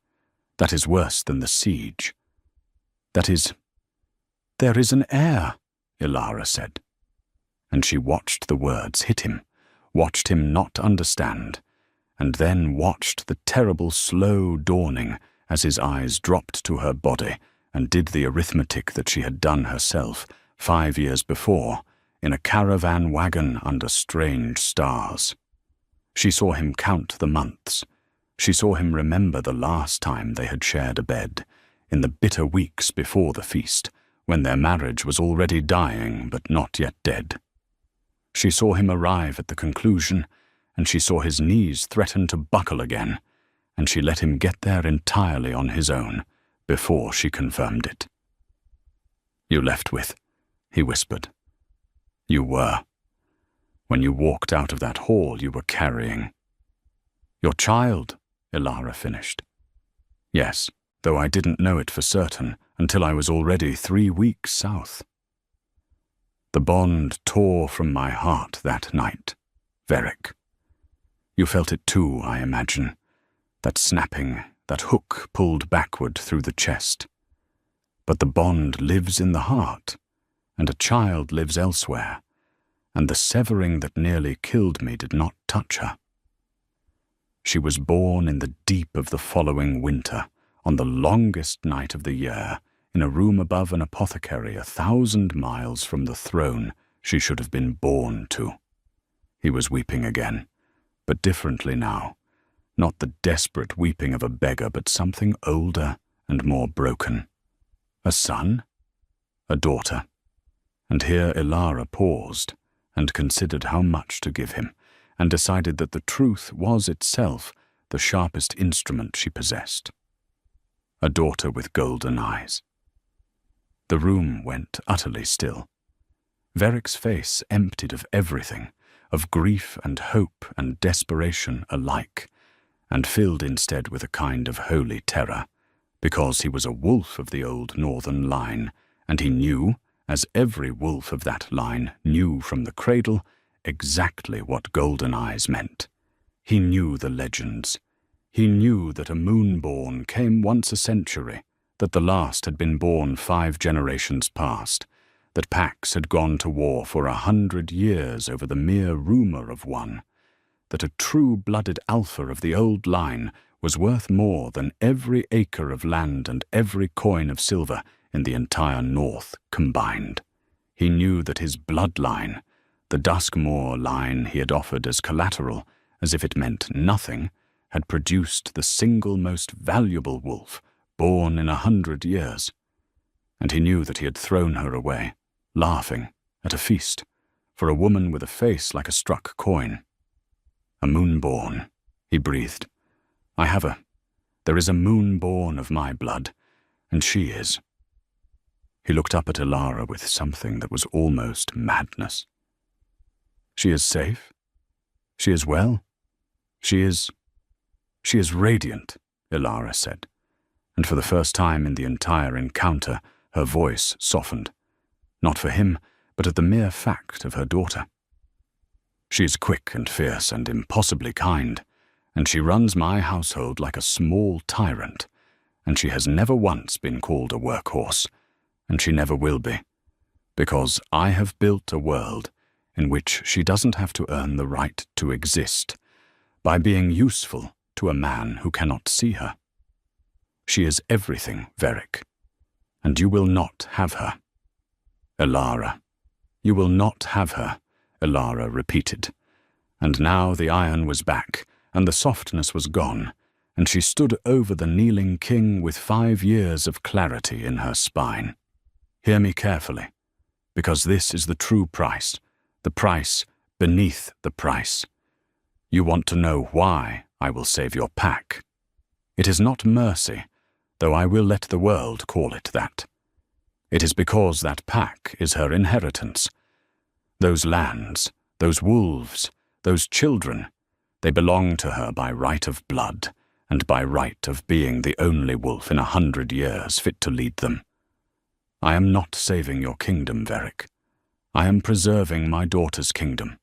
That is worse than the siege. That is—" "There is an heir," Elara said. And she watched the words hit him, watched him not understand, and then watched the terrible slow dawning as his eyes dropped to her body and did the arithmetic that she had done herself 5 years before in a caravan wagon under strange stars. She saw him count the months. She saw him remember the last time they had shared a bed, in the bitter weeks before the feast, when their marriage was already dying but not yet dead. She saw him arrive at the conclusion, and she saw his knees threaten to buckle again, and she let him get there entirely on his own, before she confirmed it. "You left with," he whispered. "You were. When you walked out of that hall you were carrying." "Your child," Elara finished. "Yes, though I didn't know it for certain until I was already 3 weeks south." The bond tore from my heart that night, Verek. You felt it too, I imagine. That snapping, that hook pulled backward through the chest. But the bond lives in the heart, and a child lives elsewhere, and the severing that nearly killed me did not touch her. She was born in the deep of the following winter, on the longest night of the year, in a room above an apothecary 1,000 miles from the throne she should have been born to. He was weeping again, but differently now. Not the desperate weeping of a beggar, but something older and more broken. A son? A daughter? And here Elara paused and considered how much to give him, and decided that the truth was itself the sharpest instrument she possessed. A daughter with golden eyes. The room went utterly still. Verek's face emptied of everything, of grief and hope and desperation alike, and filled instead with a kind of holy terror, because he was a wolf of the old northern line, and he knew, as every wolf of that line knew from the cradle, exactly what golden eyes meant. He knew the legends. He knew that a moonborn came once a century, that the last had been born 5 generations past, that packs had gone to war for 100 years over the mere rumor of one, that a true-blooded alpha of the old line was worth more than every acre of land and every coin of silver in the entire North combined. He knew that his bloodline, the Duskmoor line he had offered as collateral, as if it meant nothing, had produced the single most valuable wolf born in 100 years. And he knew that he had thrown her away, laughing, at a feast, for a woman with a face like a struck coin. "A moonborn," he breathed. "I have her. There is a moonborn of my blood, and she is." He looked up at Ilara with something that was almost madness. "She is safe? She is well? She is radiant," Ilara said, and for the first time in the entire encounter, her voice softened, not for him, but at the mere fact of her daughter. "She is quick and fierce and impossibly kind, and she runs my household like a small tyrant, and she has never once been called a workhorse, and she never will be, because I have built a world in which she doesn't have to earn the right to exist by being useful to a man who cannot see her. She is everything, Verric, and you will not have her." "Ilara, you will not have her," Ilara repeated, and now the iron was back, and the softness was gone, and she stood over the kneeling king with 5 years of clarity in her spine. "Hear me carefully, because this is the true price, the price beneath the price. You want to know why I will save your pack. It is not mercy, though I will let the world call it that. It is because that pack is her inheritance. Those lands, those wolves, those children, they belong to her by right of blood, and by right of being the only wolf in 100 years fit to lead them. I am not saving your kingdom, Verric. I am preserving my daughter's kingdom,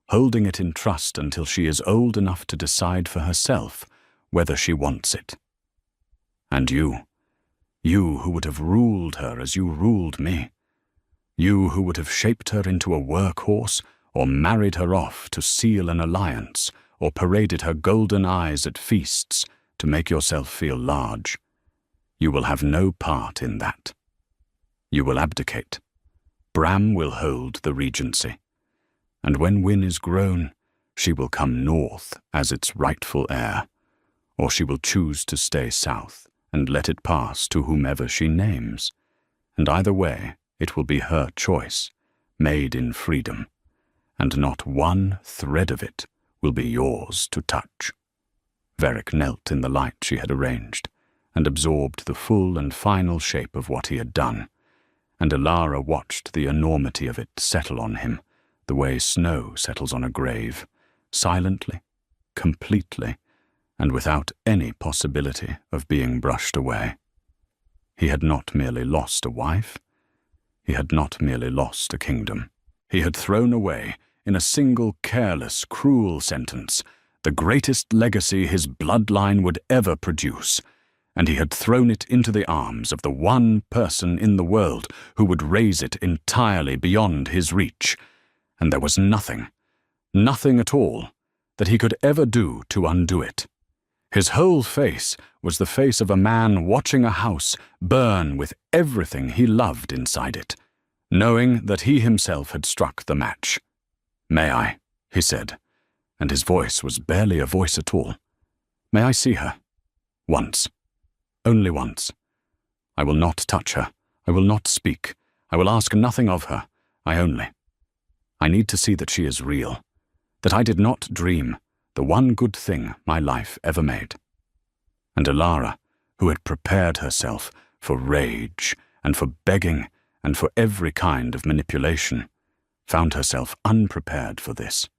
holding it in trust until she is old enough to decide for herself whether she wants it. And you who would have ruled her as you ruled me, you who would have shaped her into a workhorse, or married her off to seal an alliance, or paraded her golden eyes at feasts to make yourself feel large, you will have no part in that. You will abdicate. Bram will hold the regency, and when Wyn is grown, she will come north as its rightful heir, or she will choose to stay south and let it pass to whomever she names, and either way it will be her choice, made in freedom, and not one thread of it will be yours to touch." Verric knelt in the light she had arranged, and absorbed the full and final shape of what he had done, and Ilara watched the enormity of it settle on him, the way snow settles on a grave, silently, completely, and without any possibility of being brushed away. He had not merely lost a wife, he had not merely lost a kingdom. He had thrown away, in a single careless, cruel sentence, the greatest legacy his bloodline would ever produce, and he had thrown it into the arms of the one person in the world who would raise it entirely beyond his reach, and there was nothing at all, that he could ever do to undo it. His whole face was the face of a man watching a house burn with everything he loved inside it, knowing that he himself had struck the match. "May I?" he said, and his voice was barely a voice at all. "May I see her? Once. Only once. I will not touch her. I will not speak. I will ask nothing of her. I need to see that she is real, that I did not dream, the one good thing my life ever made." And Ilara, who had prepared herself for rage and for begging and for every kind of manipulation, found herself unprepared for this,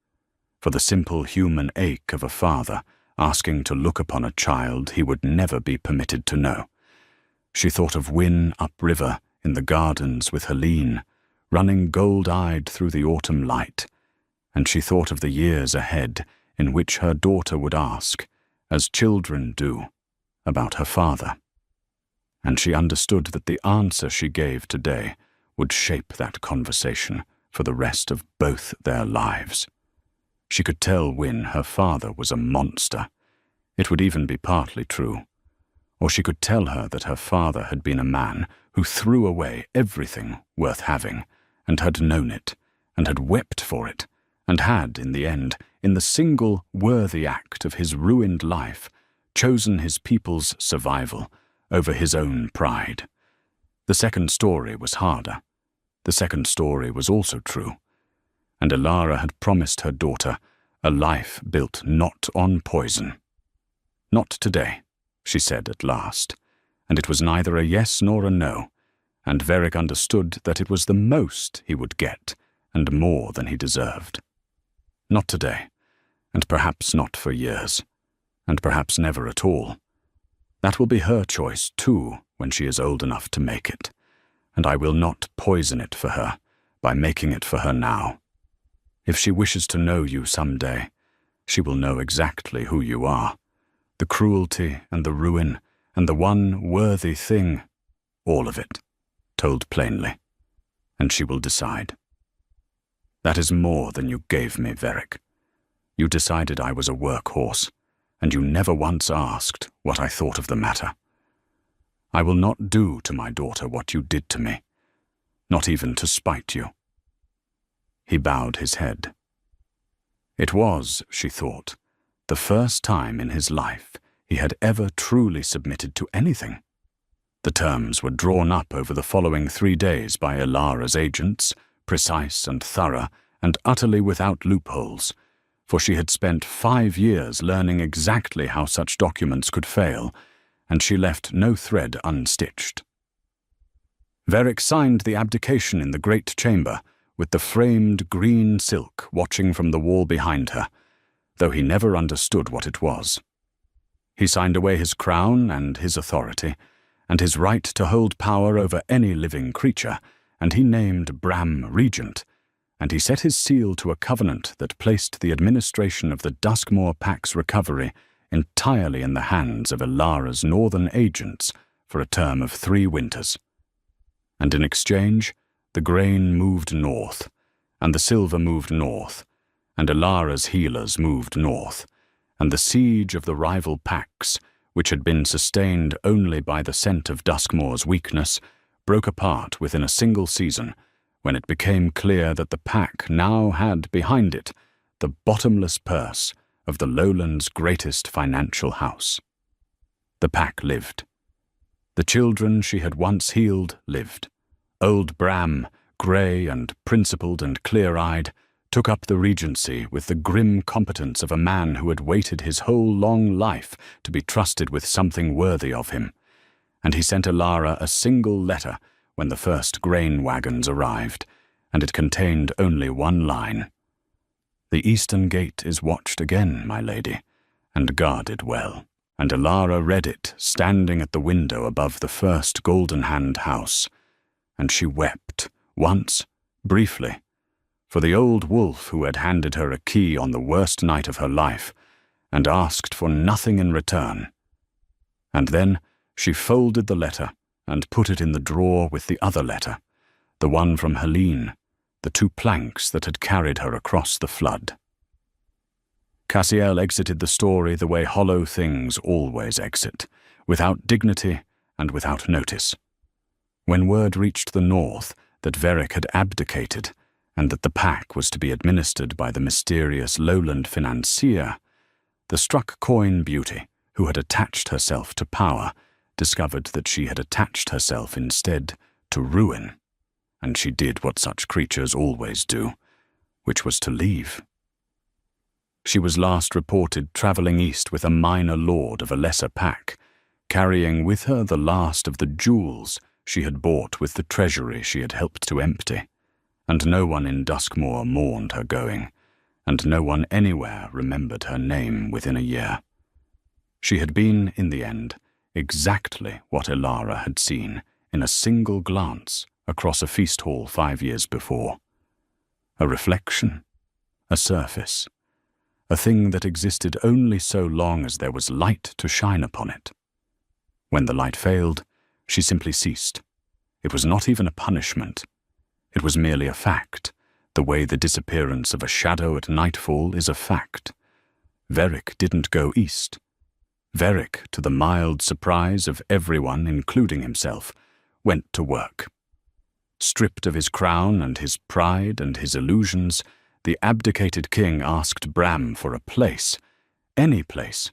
for the simple human ache of a father asking to look upon a child he would never be permitted to know. She thought of Wyn upriver in the gardens with Helene, running gold-eyed through the autumn light, and she thought of the years ahead in which her daughter would ask, as children do, about her father. and she understood that the answer she gave today would shape that conversation for the rest of both their lives. She could tell Wynne her father was a monster. It would even be partly true. Or she could tell her that her father had been a man who threw away everything worth having, and had known it, and had wept for it, and had, in the end, in the single worthy act of his ruined life, chosen his people's survival over his own pride. The second story was harder. The second story was also true. And Alara had promised her daughter a life built not on poison. "Not today," she said at last, and it was neither a yes nor a no, and Varric understood that it was the most he would get, and more than he deserved. Not today, and perhaps not for years, and perhaps never at all. That will be her choice, too, when she is old enough to make it, and I will not poison it for her by making it for her now. If she wishes to know you some day, she will know exactly who you are, the cruelty and the ruin and the one worthy thing, all of it, told plainly, and she will decide. That is more than you gave me, Varric. You decided I was a workhorse, and you never once asked what I thought of the matter. I will not do to my daughter what you did to me, not even to spite you." He bowed his head. It was, she thought, the first time in his life he had ever truly submitted to anything. The terms were drawn up over the following 3 days by Alara's agents, precise and thorough, and utterly without loopholes, for she had spent 5 years learning exactly how such documents could fail, and she left no thread unstitched. Varric signed the abdication in the great chamber, with the framed green silk watching from the wall behind her, though he never understood what it was. He signed away his crown and his authority, and his right to hold power over any living creature, and he named Bram regent, and he set his seal to a covenant that placed the administration of the Duskmoor Pack's recovery entirely in the hands of Alara's northern agents for a term of 3 winters. And in exchange, the grain moved north, and the silver moved north, and Alara's healers moved north, and the siege of the rival packs, which had been sustained only by the scent of Duskmoor's weakness, broke apart within a single season, when it became clear that the pack now had behind it the bottomless purse of the lowland's greatest financial house. The pack lived. The children she had once healed lived. Old Bram, grey and principled and clear-eyed, took up the regency with the grim competence of a man who had waited his whole long life to be trusted with something worthy of him, and he sent Alara a single letter when the first grain wagons arrived, and it contained only one line. "The eastern gate is watched again, my lady, and guarded well." And Alara read it, standing at the window above the first Golden Hand house, and she wept, once, briefly, for the old wolf who had handed her a key on the worst night of her life, and asked for nothing in return. And then she folded the letter and put it in the drawer with the other letter, the one from Helene, the 2 planks that had carried her across the flood. Cassiel exited the story the way hollow things always exit, without dignity and without notice. When word reached the north that Varric had abdicated, and that the pack was to be administered by the mysterious lowland financier, the struck coin beauty, who had attached herself to power, discovered that she had attached herself instead to ruin, and she did what such creatures always do, which was to leave. She was last reported travelling east with a minor lord of a lesser pack, carrying with her the last of the jewels she had bought with the treasury she had helped to empty, and no one in Duskmoor mourned her going, and no one anywhere remembered her name within a year. She had been, in the end, exactly what Alara had seen in a single glance across a feast hall 5 years before. A reflection, a surface, a thing that existed only so long as there was light to shine upon it. When the light failed, She simply ceased. It was not even a punishment. It was merely a fact, the way the disappearance of a shadow at nightfall is a fact. Veric didn't go east. Veric, to the mild surprise of everyone, including himself, went to work. Stripped of his crown and his pride and his illusions, the abdicated king asked Bram for a place, any place,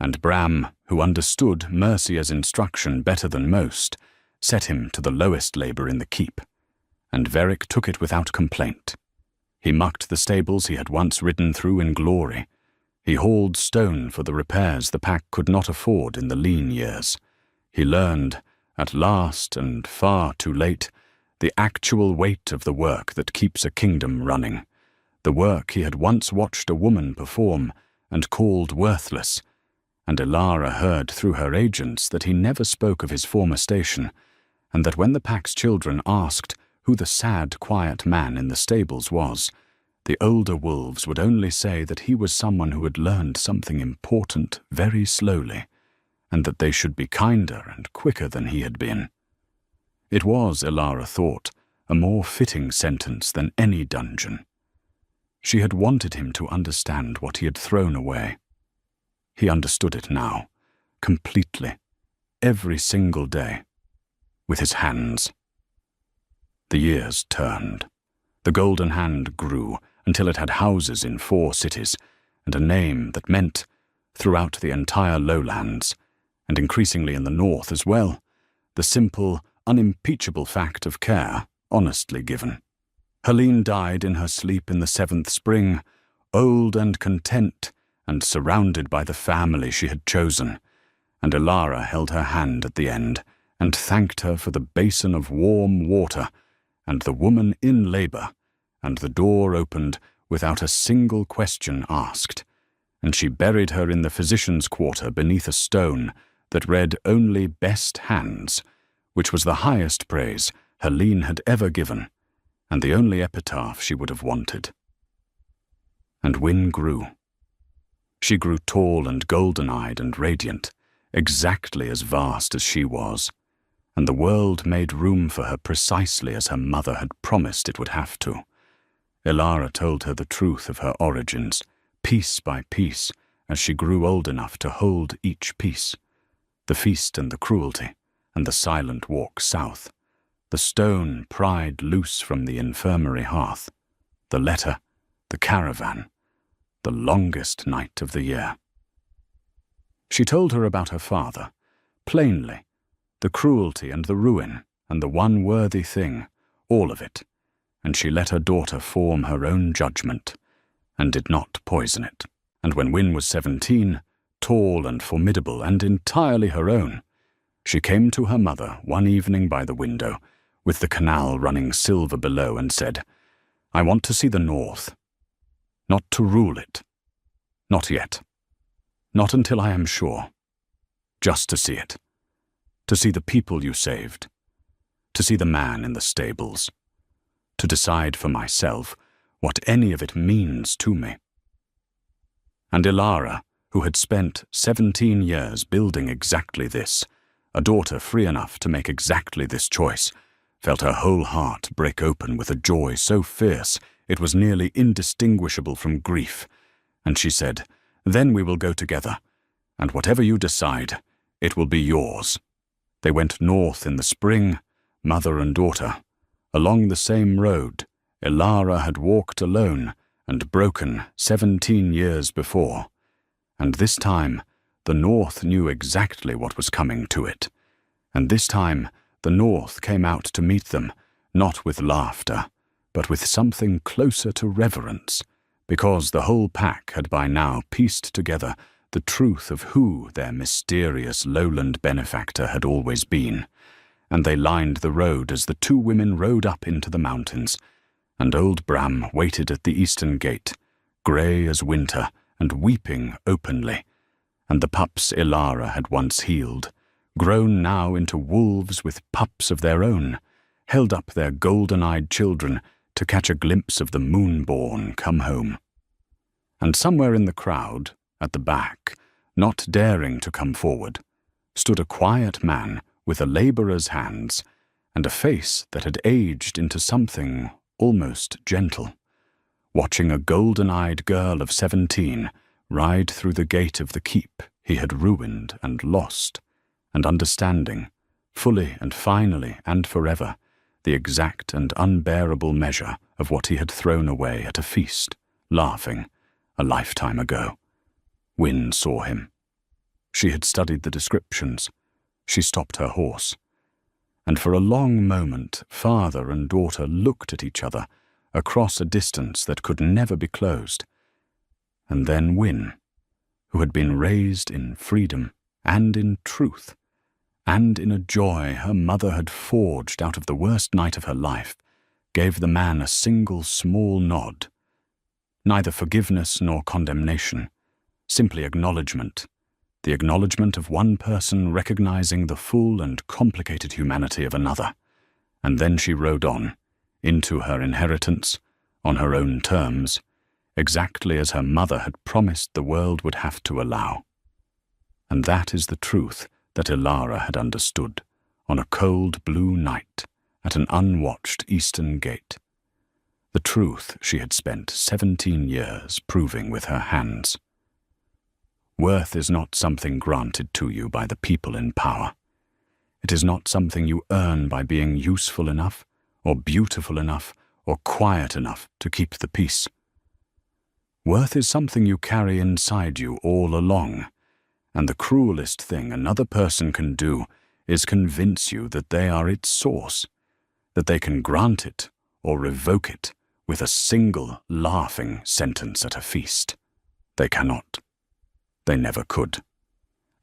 and Bram, who understood Mercia's instruction better than most, set him to the lowest labor in the keep, and Veric took it without complaint. He mucked the stables he had once ridden through in glory. He hauled stone for the repairs the pack could not afford in the lean years. He learned, at last and far too late, the actual weight of the work that keeps a kingdom running, the work he had once watched a woman perform and called worthless, and Elara heard through her agents that he never spoke of his former station, and that when the pack's children asked who the sad, quiet man in the stables was, the older wolves would only say that he was someone who had learned something important very slowly, and that they should be kinder and quicker than he had been. It was, Elara thought, a more fitting sentence than any dungeon. She had wanted him to understand what he had thrown away. He understood it now, completely, every single day, with his hands. The years turned. The golden hand grew until it had houses in 4 cities, and a name that meant, throughout the entire lowlands, and increasingly in the north as well, the simple, unimpeachable fact of care honestly given. Helene died in her sleep in the 7th spring, old and content, and surrounded by the family she had chosen, and Elara held her hand at the end and thanked her for the basin of warm water and the woman in labor, and the door opened without a single question asked, and she buried her in the physician's quarter beneath a stone that read only best hands, which was the highest praise Helene had ever given, and the only epitaph she would have wanted. And Wynne grew. She grew tall and golden-eyed and radiant, exactly as vast as she was, and the world made room for her precisely as her mother had promised it would have to. Elara told her the truth of her origins, piece by piece, as she grew old enough to hold each piece. The feast and the cruelty, and the silent walk south. The stone pried loose from the infirmary hearth. The letter, the caravan, the longest night of the year. She told her about her father, plainly, the cruelty and the ruin, and the one worthy thing, all of it, and she let her daughter form her own judgment, and did not poison it. And when Wynne was 17, tall and formidable and entirely her own, she came to her mother one evening by the window, with the canal running silver below, and said, "I want to see the North. Not to rule it. Not yet. Not until I am sure. Just to see it. To see the people you saved. To see the man in the stables. To decide for myself what any of it means to me." And Elara, who had spent 17 years building exactly this, a daughter free enough to make exactly this choice, felt her whole heart break open with a joy so fierce it was nearly indistinguishable from grief, and she said, "Then we will go together, and whatever you decide, it will be yours." They went north in the spring, mother and daughter. Along the same road Elara had walked alone and broken 17 years before, and this time the North knew exactly what was coming to it, and this time the North came out to meet them, not with laughter, but with something closer to reverence, because the whole pack had by now pieced together the truth of who their mysterious lowland benefactor had always been, and they lined the road as the 2 women rode up into the mountains, and old Bram waited at the eastern gate, grey as winter and weeping openly, and the pups Elara had once healed, grown now into wolves with pups of their own, held up their golden-eyed children to catch a glimpse of the moon-born come home. And somewhere in the crowd, at the back, not daring to come forward, stood a quiet man with a laborer's hands, and a face that had aged into something almost gentle, watching a golden-eyed girl of 17 ride through the gate of the keep he had ruined and lost, and understanding, fully and finally and forever, the exact and unbearable measure of what he had thrown away at a feast, laughing, a lifetime ago. Wynne saw him. She had studied the descriptions. She stopped her horse. And for a long moment, father and daughter looked at each other across a distance that could never be closed. And then Wynne, who had been raised in freedom and in truth, and in a joy her mother had forged out of the worst night of her life, gave the man a single small nod. Neither forgiveness nor condemnation, simply acknowledgement, the acknowledgement of one person recognizing the full and complicated humanity of another. And then she rode on, into her inheritance, on her own terms, exactly as her mother had promised the world would have to allow. And that is the truth that Ilara had understood on a cold blue night at an unwatched eastern gate. The truth she had spent 17 years proving with her hands. Worth is not something granted to you by the people in power. It is not something you earn by being useful enough, or beautiful enough, or quiet enough to keep the peace. Worth is something you carry inside you all along, and the cruelest thing another person can do is convince you that they are its source, that they can grant it or revoke it with a single laughing sentence at a feast. They cannot. They never could.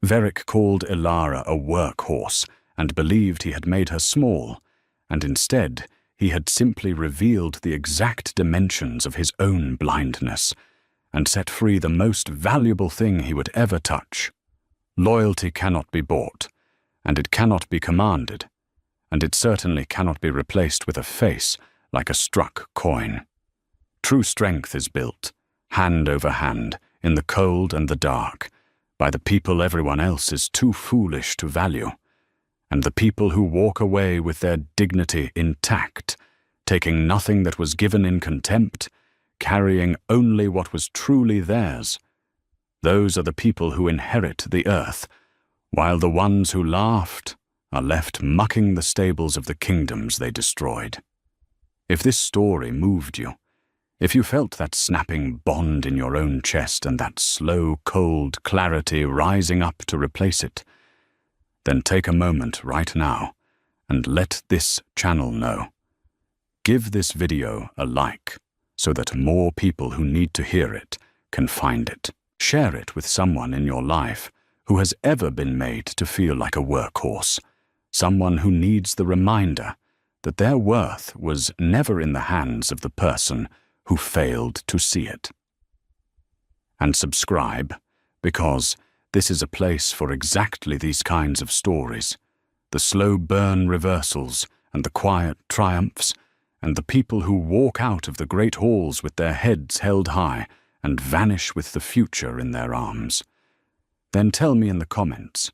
Veric called Ilara a workhorse and believed he had made her small, and instead he had simply revealed the exact dimensions of his own blindness and set free the most valuable thing he would ever touch. Loyalty cannot be bought, and it cannot be commanded, and it certainly cannot be replaced with a face like a struck coin. True strength is built, hand over hand, in the cold and the dark, by the people everyone else is too foolish to value, and the people who walk away with their dignity intact, taking nothing that was given in contempt, carrying only what was truly theirs. Those are the people who inherit the earth, while the ones who laughed are left mucking the stables of the kingdoms they destroyed. If this story moved you, if you felt that snapping bond in your own chest and that slow, cold clarity rising up to replace it, then take a moment right now and let this channel know. Give this video a like so that more people who need to hear it can find it. Share it with someone in your life who has ever been made to feel like a workhorse, someone who needs the reminder that their worth was never in the hands of the person who failed to see it. And subscribe, because this is a place for exactly these kinds of stories, the slow burn reversals and the quiet triumphs, and the people who walk out of the great halls with their heads held high and vanish with the future in their arms. Then tell me in the comments,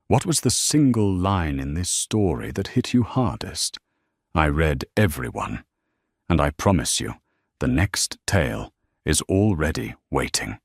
what was the single line in this story that hit you hardest? I read every one, and I promise you, the next tale is already waiting.